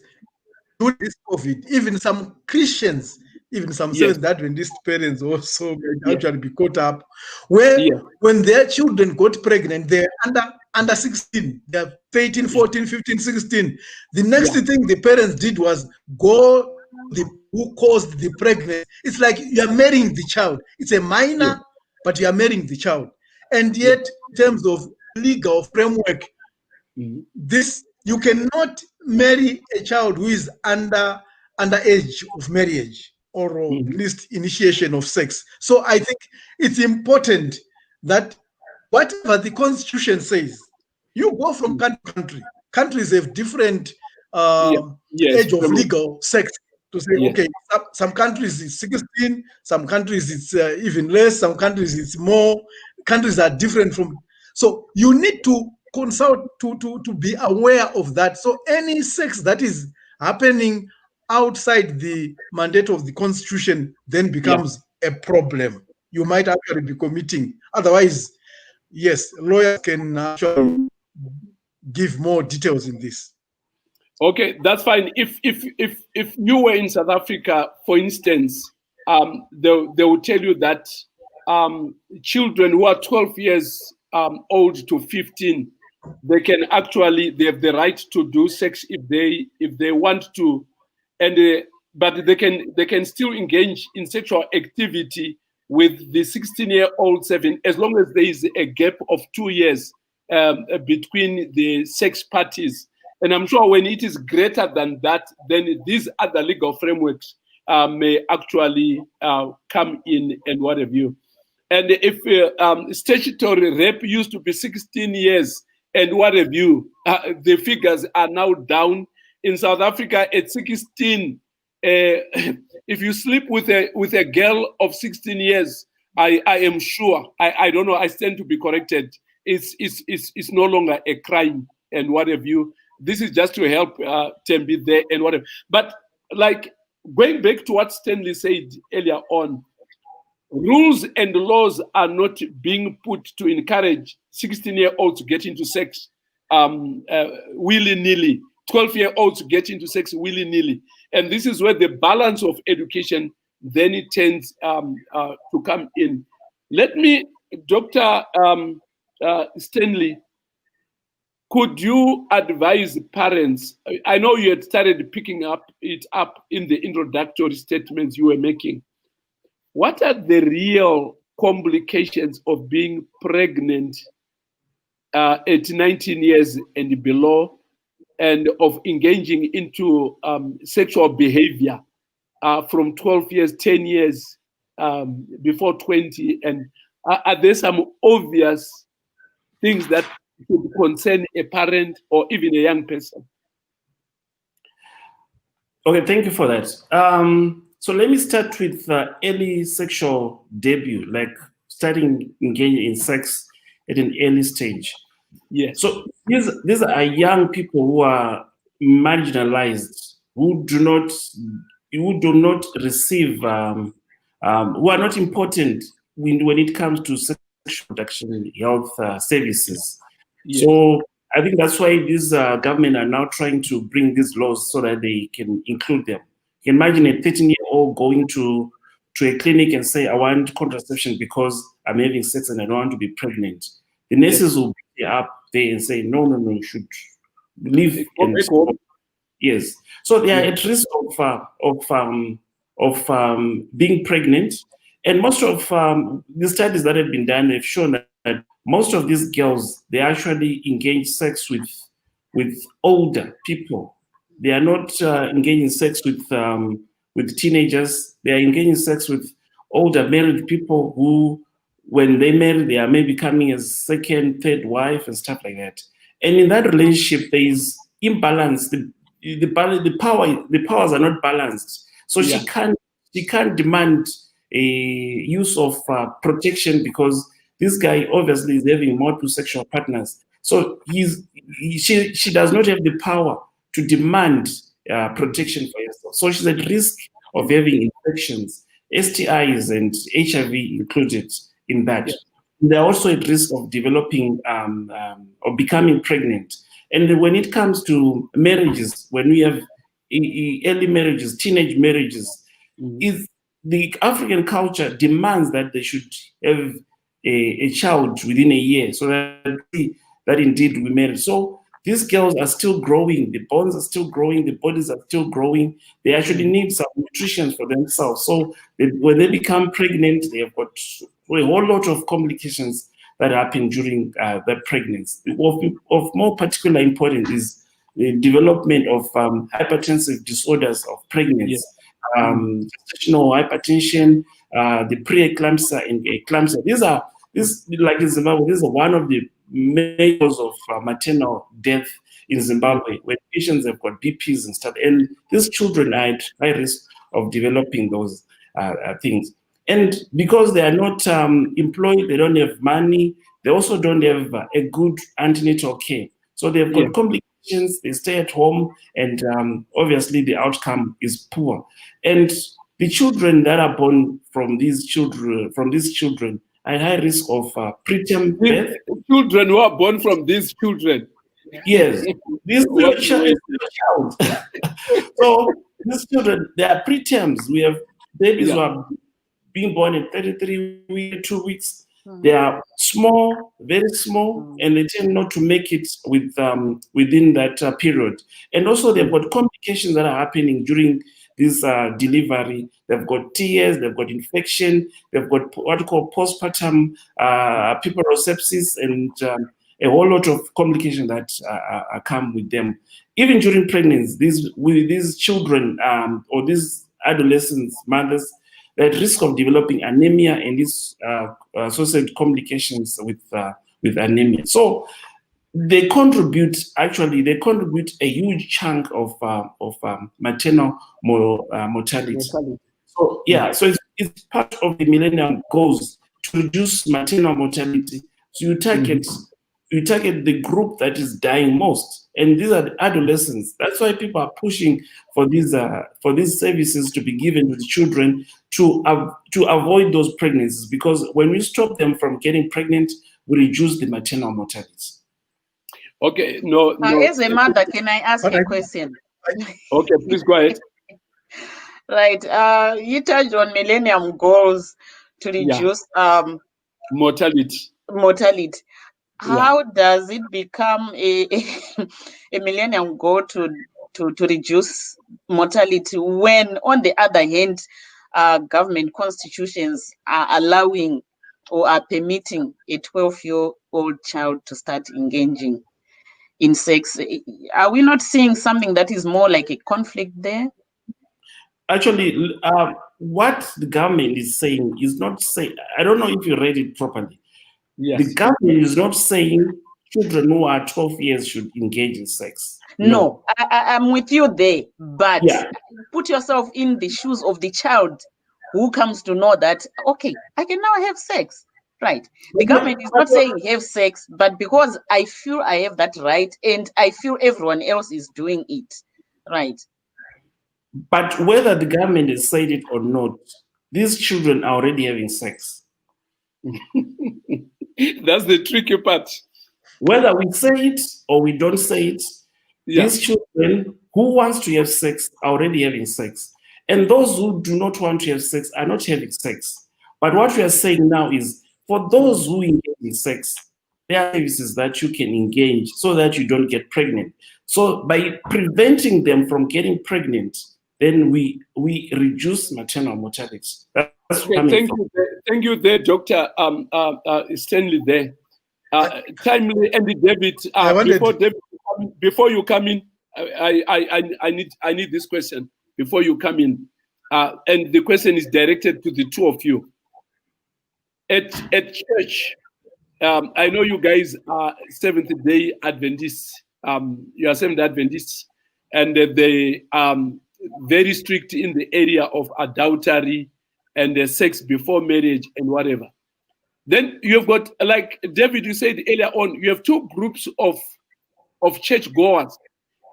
during this COVID, even some Christians, even some Seventh Adventist parents also actually be caught up, where when their children got pregnant, they're under 16, they're 13, 14, 15, 16. The next thing the parents did was go who caused the pregnancy. It's like you're marrying the child. It's a minor, but you're marrying the child. And yet, in terms of legal framework, this, you cannot marry a child who is under age of marriage, or at least initiation of sex. So I think it's important that whatever the Constitution says, you go from country to country. Countries have different age of legal sex. To say, okay, some countries it's 16, some countries it's even less, some countries it's more. Countries are different from. So you need to consult to be aware of that. So any sex that is happening outside the mandate of the Constitution then becomes a problem. You might actually be committing. Otherwise, yes, lawyers can actually give more details in this. Okay, that's fine. If you were in South Africa, for instance, they will tell you that children who are 12 years old to 15, they have the right to do sex if they want to, and but they can still engage in sexual activity with the 16-year-old 7, as long as there is a gap of 2 years between the sex parties. And I'm sure when it is greater than that, then these other legal frameworks may actually come in and what have you. And if statutory rape used to be 16 years and what have you, the figures are now down. In South Africa at 16, if you sleep with a girl of 16 years, I am sure, I don't know, I stand to be corrected, it's no longer a crime and what have you. This is just to help Tembi there and whatever. But like going back to what Stanley said earlier on, rules and laws are not being put to encourage 16-year-olds to get into sex willy-nilly, 12-year-olds to get into sex willy-nilly. And this is where the balance of education then it tends to come in. Let me, Dr. Stanley, could you advise parents? I know you had started picking it up in the introductory statements you were making. What are the real complications of being pregnant at 19 years and below, and of engaging into sexual behavior from 12 years, 10 years before 20? And are there some obvious things that could concern a parent or even a young person? Okay, thank you for that. So let me start with early sexual debut, like starting engaging in sex at an early stage. Yes. So these are young people who are marginalized, who do not receive, who are not important when it comes to sexual protection health services. Yes. So I think that's why these government are now trying to bring these laws so that they can include them. You can imagine a 13-year-old going to a clinic and say, I want contraception because I'm having sex and I don't want to be pregnant. The nurses will be up there and say, no, you should leave. Yes. So they are at risk of being pregnant. And most of the studies that have been done have shown that most of these girls, they actually engage sex with older people. They are not engaging sex with teenagers. They are engaging sex with older married people who, when they marry, they are maybe coming as second, third wife and stuff like that. And in that relationship, there is imbalance. The powers are not balanced. So she can't demand a use of protection because this guy obviously is having multiple sexual partners. So she does not have the power to demand protection for herself. So she's at risk of having infections, STIs and HIV included in that. Yes. They're also at risk of developing or becoming pregnant. And when it comes to marriages, when we have early marriages, teenage marriages, is the African culture demands that they should have a child within a year, so that indeed we marry. So these girls are still growing, the bones are still growing, the bodies are still growing. They actually need some nutrition for themselves. So when they become pregnant, they have got a whole lot of complications that happen during that pregnancy. Of more particular importance is the development of hypertensive disorders of pregnancy, gestational hypertension, the preeclampsia and eclampsia. Like in Zimbabwe, this is one of the main causes of maternal death in Zimbabwe, where patients have got BPs and stuff. And these children are at high risk of developing those things. And because they are not employed, they don't have money, they also don't have a good antenatal care. So they've got complications, they stay at home, and obviously the outcome is poor. And the children that are born from these children are at high risk of preterm birth. Children who are born from these children. Yes, this child. So these children, they are preterms. We have babies who are being born in 33 weeks, 2 weeks. They are small, very small, and they tend not to make it within that period. And also, they've got complications that are happening during this delivery. They've got tears, they've got infection, they've got what we call postpartum puerperal sepsis, and a whole lot of complications that come with them. Even during pregnancy, these children or these adolescents, mothers, they're at risk of developing anemia and these associated complications with anemia. So they contribute a huge chunk of maternal mortality. So so it's part of the Millennium Goals to reduce maternal mortality. So you target the group that is dying most, and these are the adolescents. That's why people are pushing for these services to be given to the children to avoid those pregnancies, because when we stop them from getting pregnant, we reduce the maternal mortality. Okay, no. As a mother, can I ask a question? Okay, please go ahead. Right. You touched on Millennium Goals to reduce mortality. how does it become a millennium goal to reduce mortality when, on the other hand, government constitutions are allowing or are permitting a 12-year-old child to start engaging in sex? Are we not seeing something that is more like a conflict there? Actually, what the government is saying is not saying, I don't know if you read it properly. Yes. The government is not saying children who are 12 years should engage in sex. No, I'm with you there. But Yeah. put yourself in the shoes of the child who comes to know that, okay, I can now have sex. Right. The government is not saying have sex, but because I feel I have that right and I feel everyone else is doing it. Right. But whether the government has said it or not, these children are already having sex. That's the tricky part. Whether we say it or we don't say it, these children who wants to have sex are already having sex. And those who do not want to have sex are not having sex. But what we are saying now is, for those who engage in sex, there are services that you can engage so that you don't get pregnant. So by preventing them from getting pregnant, then we reduce maternal mortality. That's Okay, thank you there, Dr. Stanley there. Timely, Andy David, before you come in, I need this question before you come in. And the question is directed to the two of you. At church, I know you guys are Seventh-day Adventists. You are Seventh-day Adventists, and they very strict in the area of adultery and sex before marriage and whatever. Then you've got, like David, you said earlier on, you have two groups of church goers.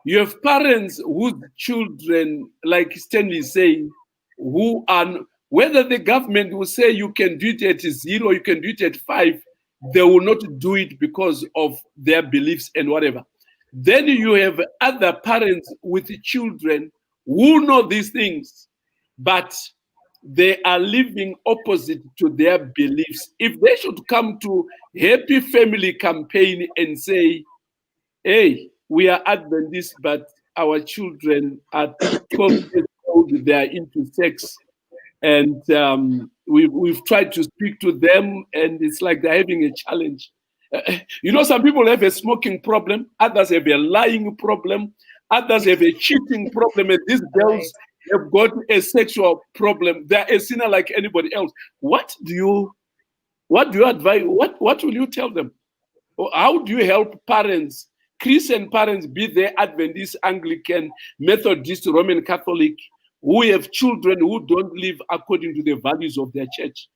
You have parents whose children, like Stanley is saying, who are, whether the government will say you can do it at 0, you can do it at 5, they will not do it because of their beliefs and whatever. Then you have other parents with children who know these things, but they are living opposite to their beliefs. If they should come to Happy Family campaign and say, hey, we are Adventists, but our children are 12 years old, they are into sex. And we've tried to speak to them, and it's like they're having a challenge. You know, some people have a smoking problem, others have a lying problem, others have a cheating problem, and these girls have got a sexual problem. They're a sinner like anybody else. What do you advise? What will you tell them? How do you help parents, Christian parents, be they Adventist, Anglican, Methodist, Roman Catholic, who have children who don't live according to the values of their church?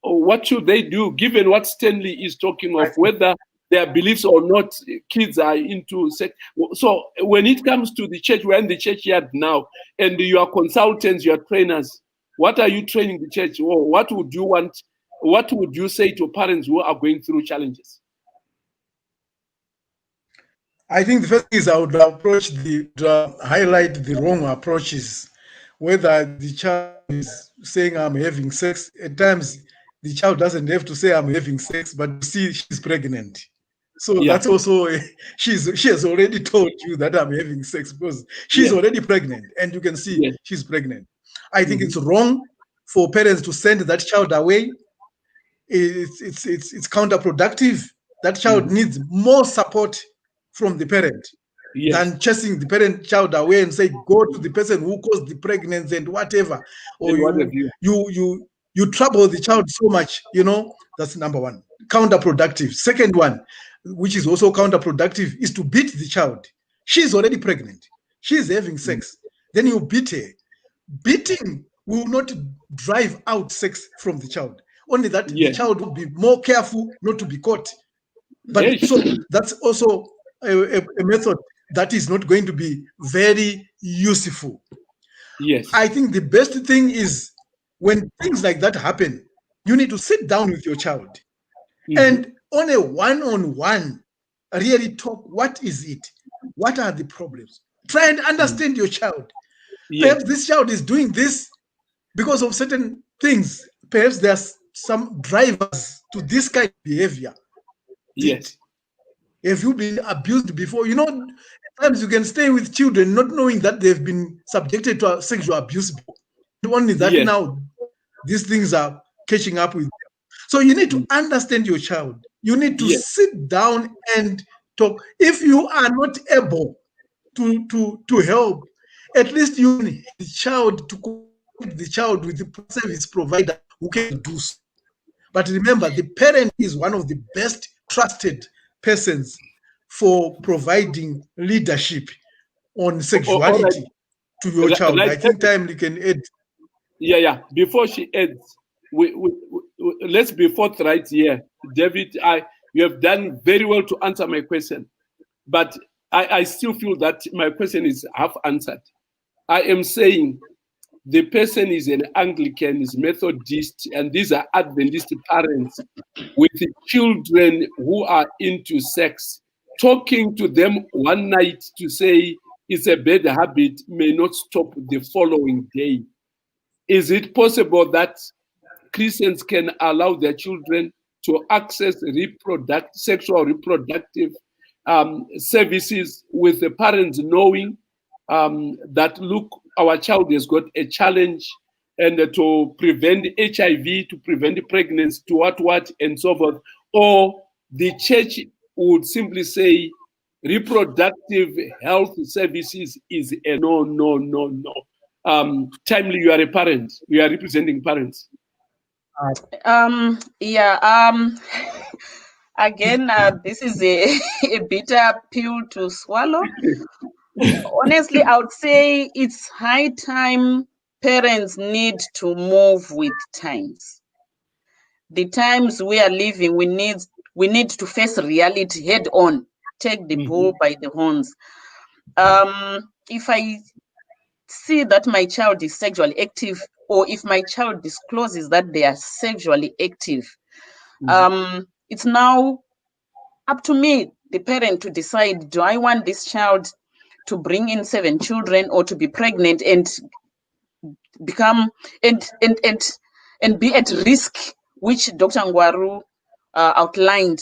Or what should they do, given what Stanley is talking of, whether their beliefs or not, kids are into sex? So when it comes to the church, we're in the churchyard now, and you are consultants, you are trainers. What are you training the church? Or what would you want? What would you say to parents who are going through challenges? I think the first thing is I would approach highlight the wrong approaches. Whether the child is saying I'm having sex, at times the child doesn't have to say I'm having sex, but see she's pregnant. So that's also she has already told you that I'm having sex because she's already pregnant, and you can see she's pregnant. I think it's wrong for parents to send that child away. It's counterproductive. That child needs more support from the parent than chasing the parent-child away and say, go to the person who caused the pregnancy and whatever. Or you trouble the child so much, that's number one. Counterproductive. Second one, which is also counterproductive, is to beat the child. She's already pregnant. She's having sex. Then you beat her. Beating will not drive out sex from the child. Only that the child will be more careful not to be caught. But so that's also a method that is not going to be very useful. Yes. I think the best thing is when things like that happen, you need to sit down with your child and on a one-on-one, really talk. What is it? What are the problems? Try and understand your child. Perhaps this child is doing this because of certain things. Perhaps there's some drivers to this kind of behavior. Yes. Have you been abused before? You know, at times you can stay with children not knowing that they've been subjected to sexual abuse before. And only that Yes. now these things are catching up with them. So you need to understand your child. You need to Yes. sit down and talk. If you are not able to help, at least you need the child to connect the child with the service provider who can do so. But remember, the parent is one of the best trusted persons for providing leadership on All sexuality right. to your child. Right. I think time you can add. Yeah. Before she ends, let's be forthright here. David, you have done very well to answer my question, but I still feel that my question is half answered. I am saying the person is an Anglican, is Methodist, and these are Adventist parents with children who are into sex. Talking to them one night to say it's a bad habit may not stop the following day. Is it possible that Christians can allow their children to access sexual reproductive services with the parents knowing that, look, our child has got a challenge, and to prevent HIV, to prevent pregnancy, to what, and so forth? Or the church would simply say reproductive health services is a no. Timely, you are a parent. You are representing parents. Again, this is a bitter pill to swallow. Honestly, I would say it's high time parents need to move with times. The times we are living, we need to face reality head on, take the bull by the horns. If I see that my child is sexually active, or if my child discloses that they are sexually active, it's now up to me, the parent, to decide, do I want this child to bring in 7 children or to be pregnant and become and be at risk, which Dr. Ngwaru outlined,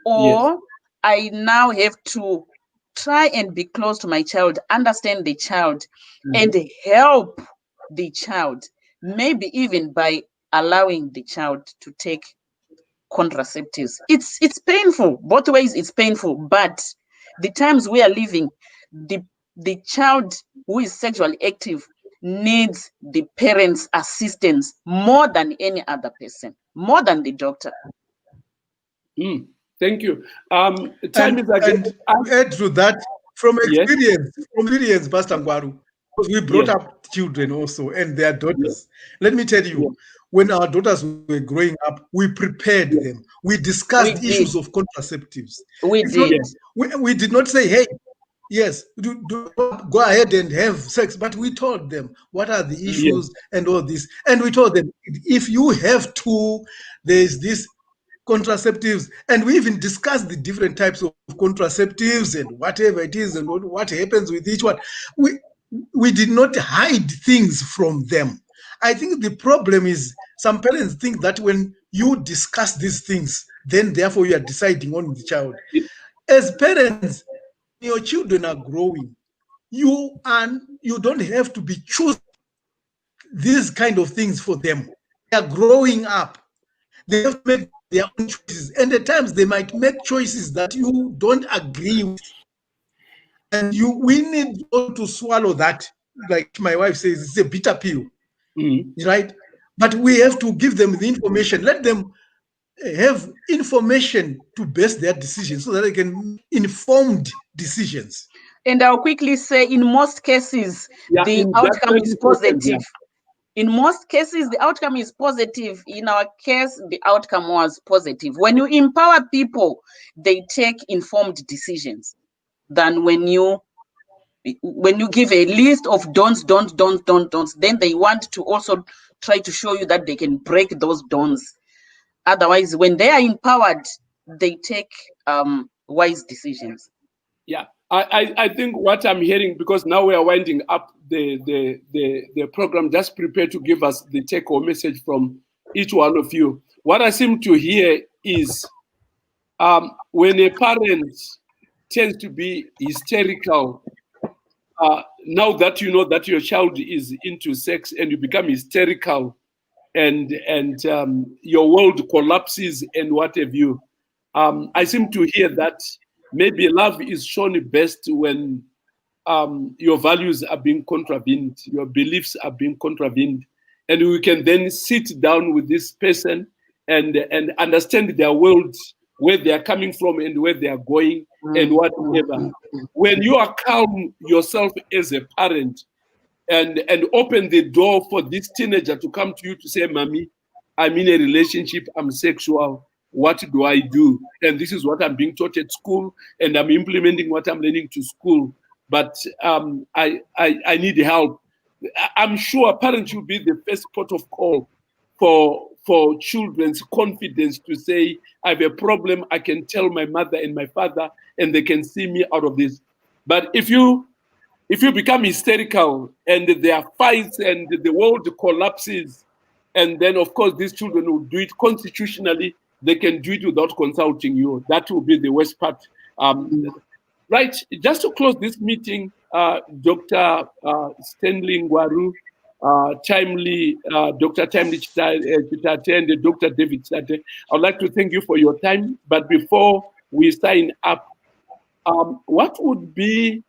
or Yes. I now have to try and be close to my child, understand the child, and help the child, maybe even by allowing the child to take contraceptives. It's painful both ways. It's painful, but the times we are living, the child who is sexually active needs the parents' assistance more than any other person, more than the doctor. Thank you. Time And is again. to add to that, from Yes. experience, Pastor Ngwaru, because we brought Yes. up children also and their daughters. Yes. Let me tell you, Yes. when our daughters were growing up, we prepared them. We discussed We issues did. of contraceptives. We It's not, did. we did not say, hey, yes, go ahead and have sex, but we told them what are the issues and all this. And we told them, if you have to, there's this contraceptives, and we even discussed the different types of contraceptives and whatever it is and what happens with each one. We did not hide things from them. I think the problem is some parents think that when you discuss these things, then therefore you are deciding on the child. As parents, your children are growing. You don't have to be choosing these kind of things for them. They are growing up. They have to make their own choices. And at times they might make choices that you don't agree with. And we need to swallow that. Like my wife says, it's a bitter pill. Right? But we have to give them the information. Let them have information to base their decisions so that they can make informed decisions. And I'll quickly say, in most cases, the outcome is positive. In most cases, the outcome is positive. In our case, the outcome was positive. When you empower people, they take informed decisions than when you give a list of don'ts, then they want to also try to show you that they can break those don'ts. Otherwise, when they are empowered, they take wise decisions. Yeah, I think what I'm hearing, because now we are winding up the program, just prepare to give us the take-home message from each one of you. What I seem to hear is when a parent tends to be hysterical, now that you know that your child is into sex and you become hysterical, and your world collapses and what have you, I seem to hear that maybe love is shown best when your values are being contravened, your beliefs are being contravened, and we can then sit down with this person and understand their world, where they are coming from and where they are going and whatever. When you are calm yourself as a parent and open the door for this teenager to come to you to say, "Mommy, I'm in a relationship, I'm sexual. What do I do? And this is what I'm being taught at school, and I'm implementing what I'm learning to school. But I need help." I'm sure parents should be the first port of call for children's confidence to say, "I have a problem. I can tell my mother and my father, and they can see me out of this." But if you become hysterical and there are fights and the world collapses, and then of course these children will do it constitutionally, they can do it without consulting you. That will be the worst part. Right, just to close this meeting, Dr. Stanley Ngwaru, Dr. Timely Chitate, and Dr. David Chitate, I'd like to thank you for your time. But before we sign up, what would be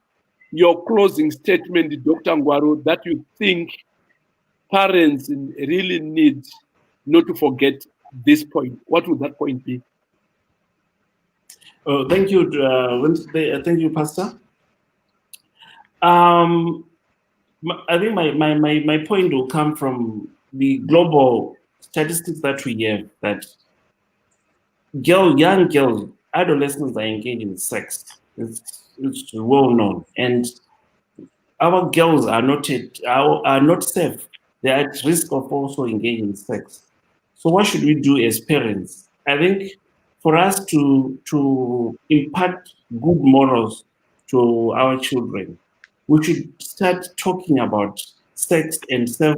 your closing statement, Dr. Ngwaru, that you think parents really need not to forget this point? What would that point be? Thank you, Wednesday. Thank you, Pastor. I think my point will come from the global statistics that we have, that young girls, adolescents are engaged in sex. It's well known, and our girls are not safe. They are at risk of also engaging in sex. So what should we do as parents? I think for us to impart good morals to our children, we should start talking about sex and self.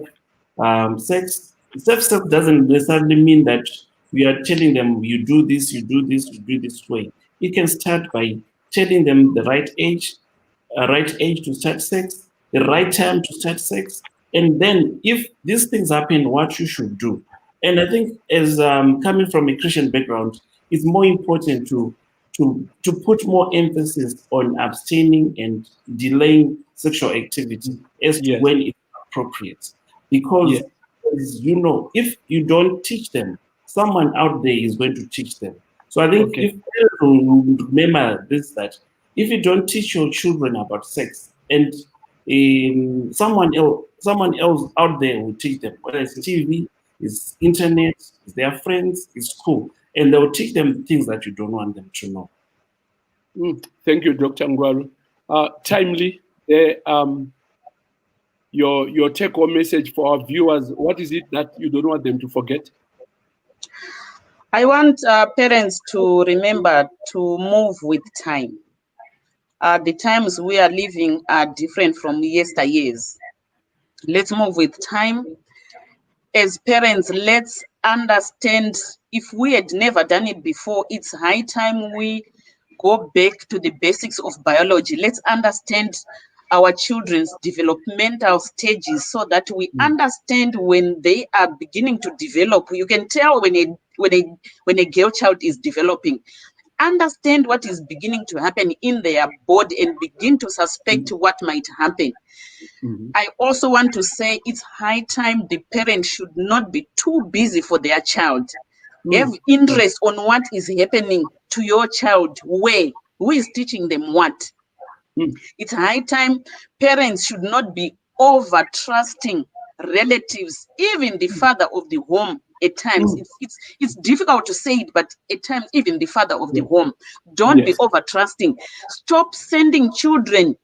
Self doesn't necessarily mean that we are telling them you do this, you do this, you do this way. You can start by telling them the right age to start sex, the right time to start sex, and then if these things happen, what you should do. And I think, as coming from a Christian background, it's more important to put more emphasis on abstaining and delaying sexual activity as to when it's appropriate. Because, as you know, if you don't teach them, someone out there is going to teach them. So I think if remember this, that if you don't teach your children about sex, and someone else out there will teach them, whether it's TV, it's internet, it's their friends, it's school, and they will teach them things that you don't want them to know. Thank you, Dr. Ngwaru. Timely, your take-home message for our viewers. What is it that you don't want them to forget? I want parents to remember to move with time. The times we are living are different from yesteryears. Let's move with time. As parents, let's understand, if we had never done it before, it's high time we go back to the basics of biology. Let's understand our children's developmental stages so that we understand when they are beginning to develop. You can tell when a girl child is developing. Understand what is beginning to happen in their body and begin to suspect what might happen. I also want to say it's high time the parent should not be too busy for their child. Have interest on what is happening to your child, who is teaching them what. It's high time parents should not be over trusting relatives, even the father of the home. At times, it's difficult to say it, but at times, even the father of the home. Don't be over trusting. Stop sending children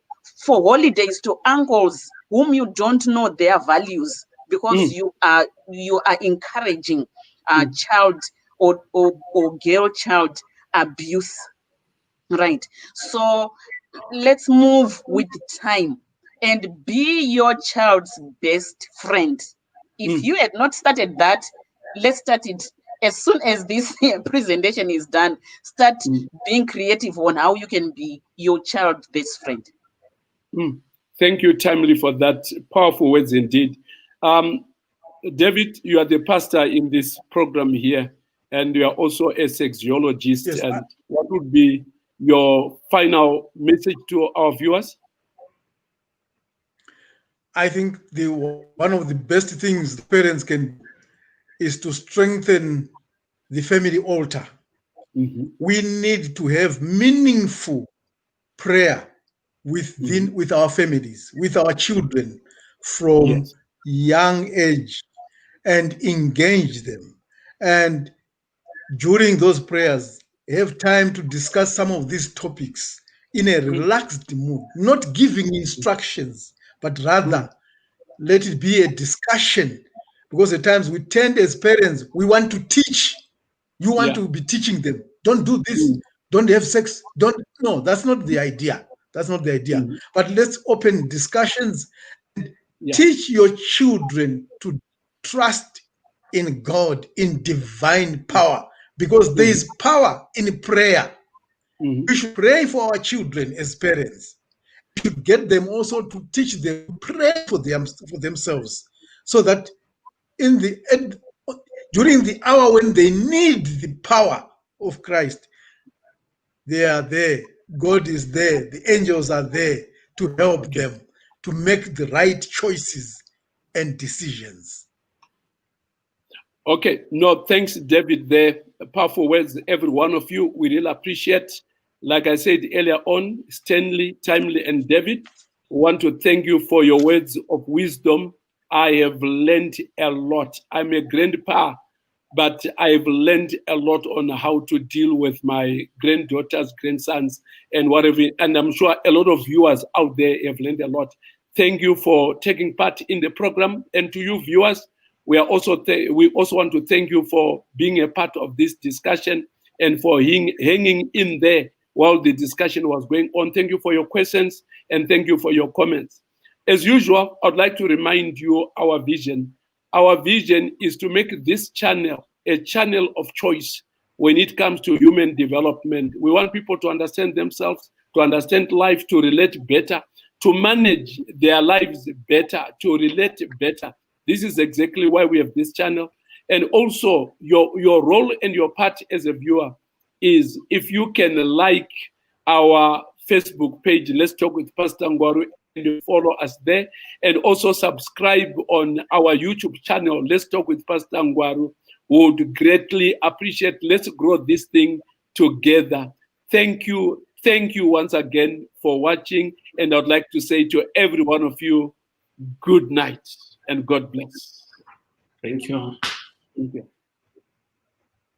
for holidays to uncles whom you don't know their values, because you are encouraging child or girl child abuse. Right. So let's move with time and be your child's best friend. If you had not started that, let's start it as soon as this presentation is done, start being creative on how you can be your child's best friend. Thank you, Timely, for that powerful words indeed. David, you are the pastor in this program here, and you are also a sexologist. Yes, and what would be your final message to our viewers? I think one of the best things the parents can do is to strengthen the family altar. We need to have meaningful prayer with our families, with our children from young age, and engage them. And during those prayers, have time to discuss some of these topics in a relaxed mood, not giving instructions, but rather let it be a discussion. Because at times we tend as parents, we want to teach. You want to be teaching them. Don't do this. Don't have sex. No, that's not the idea. That's not the idea. But let's open discussions and teach your children to trust in God, in divine power, because there is power in prayer. We should pray for our children as parents. We should get them also to teach them to pray for themselves, so that in the end, during the hour when they need the power of Christ, they are there. God is there. The angels are there to help them to make the right choices and decisions. Okay, no, thanks, David. The powerful words, every one of you, we really appreciate. Like I said earlier on, Stanley, Timely, and David, we want to thank you for your words of wisdom. I have learned a lot. I'm a grandpa, but I've learned a lot on how to deal with my granddaughters, grandsons, and whatever. And I'm sure a lot of viewers out there have learned a lot. Thank you for taking part in the program. And to you viewers, we also want to thank you for being a part of this discussion and for hanging in there while the discussion was going on. Thank you for your questions and thank you for your comments. As usual, I'd like to remind you our vision. Our vision is to make this channel a channel of choice when it comes to human development. We want people to understand themselves, to understand life, to relate better, to manage their lives better, to relate better. This is exactly why we have this channel. And also, your role and your part as a viewer is if you can like our Facebook page, Let's Talk with Pastor Ngwaru, and you follow us there. And also subscribe on our YouTube channel, Let's Talk with Pastor Ngwaru. We would greatly appreciate. Let's grow this thing together. Thank you. Thank you once again for watching. And I'd like to say to every one of you, good night and God bless. Thank you. Thank you.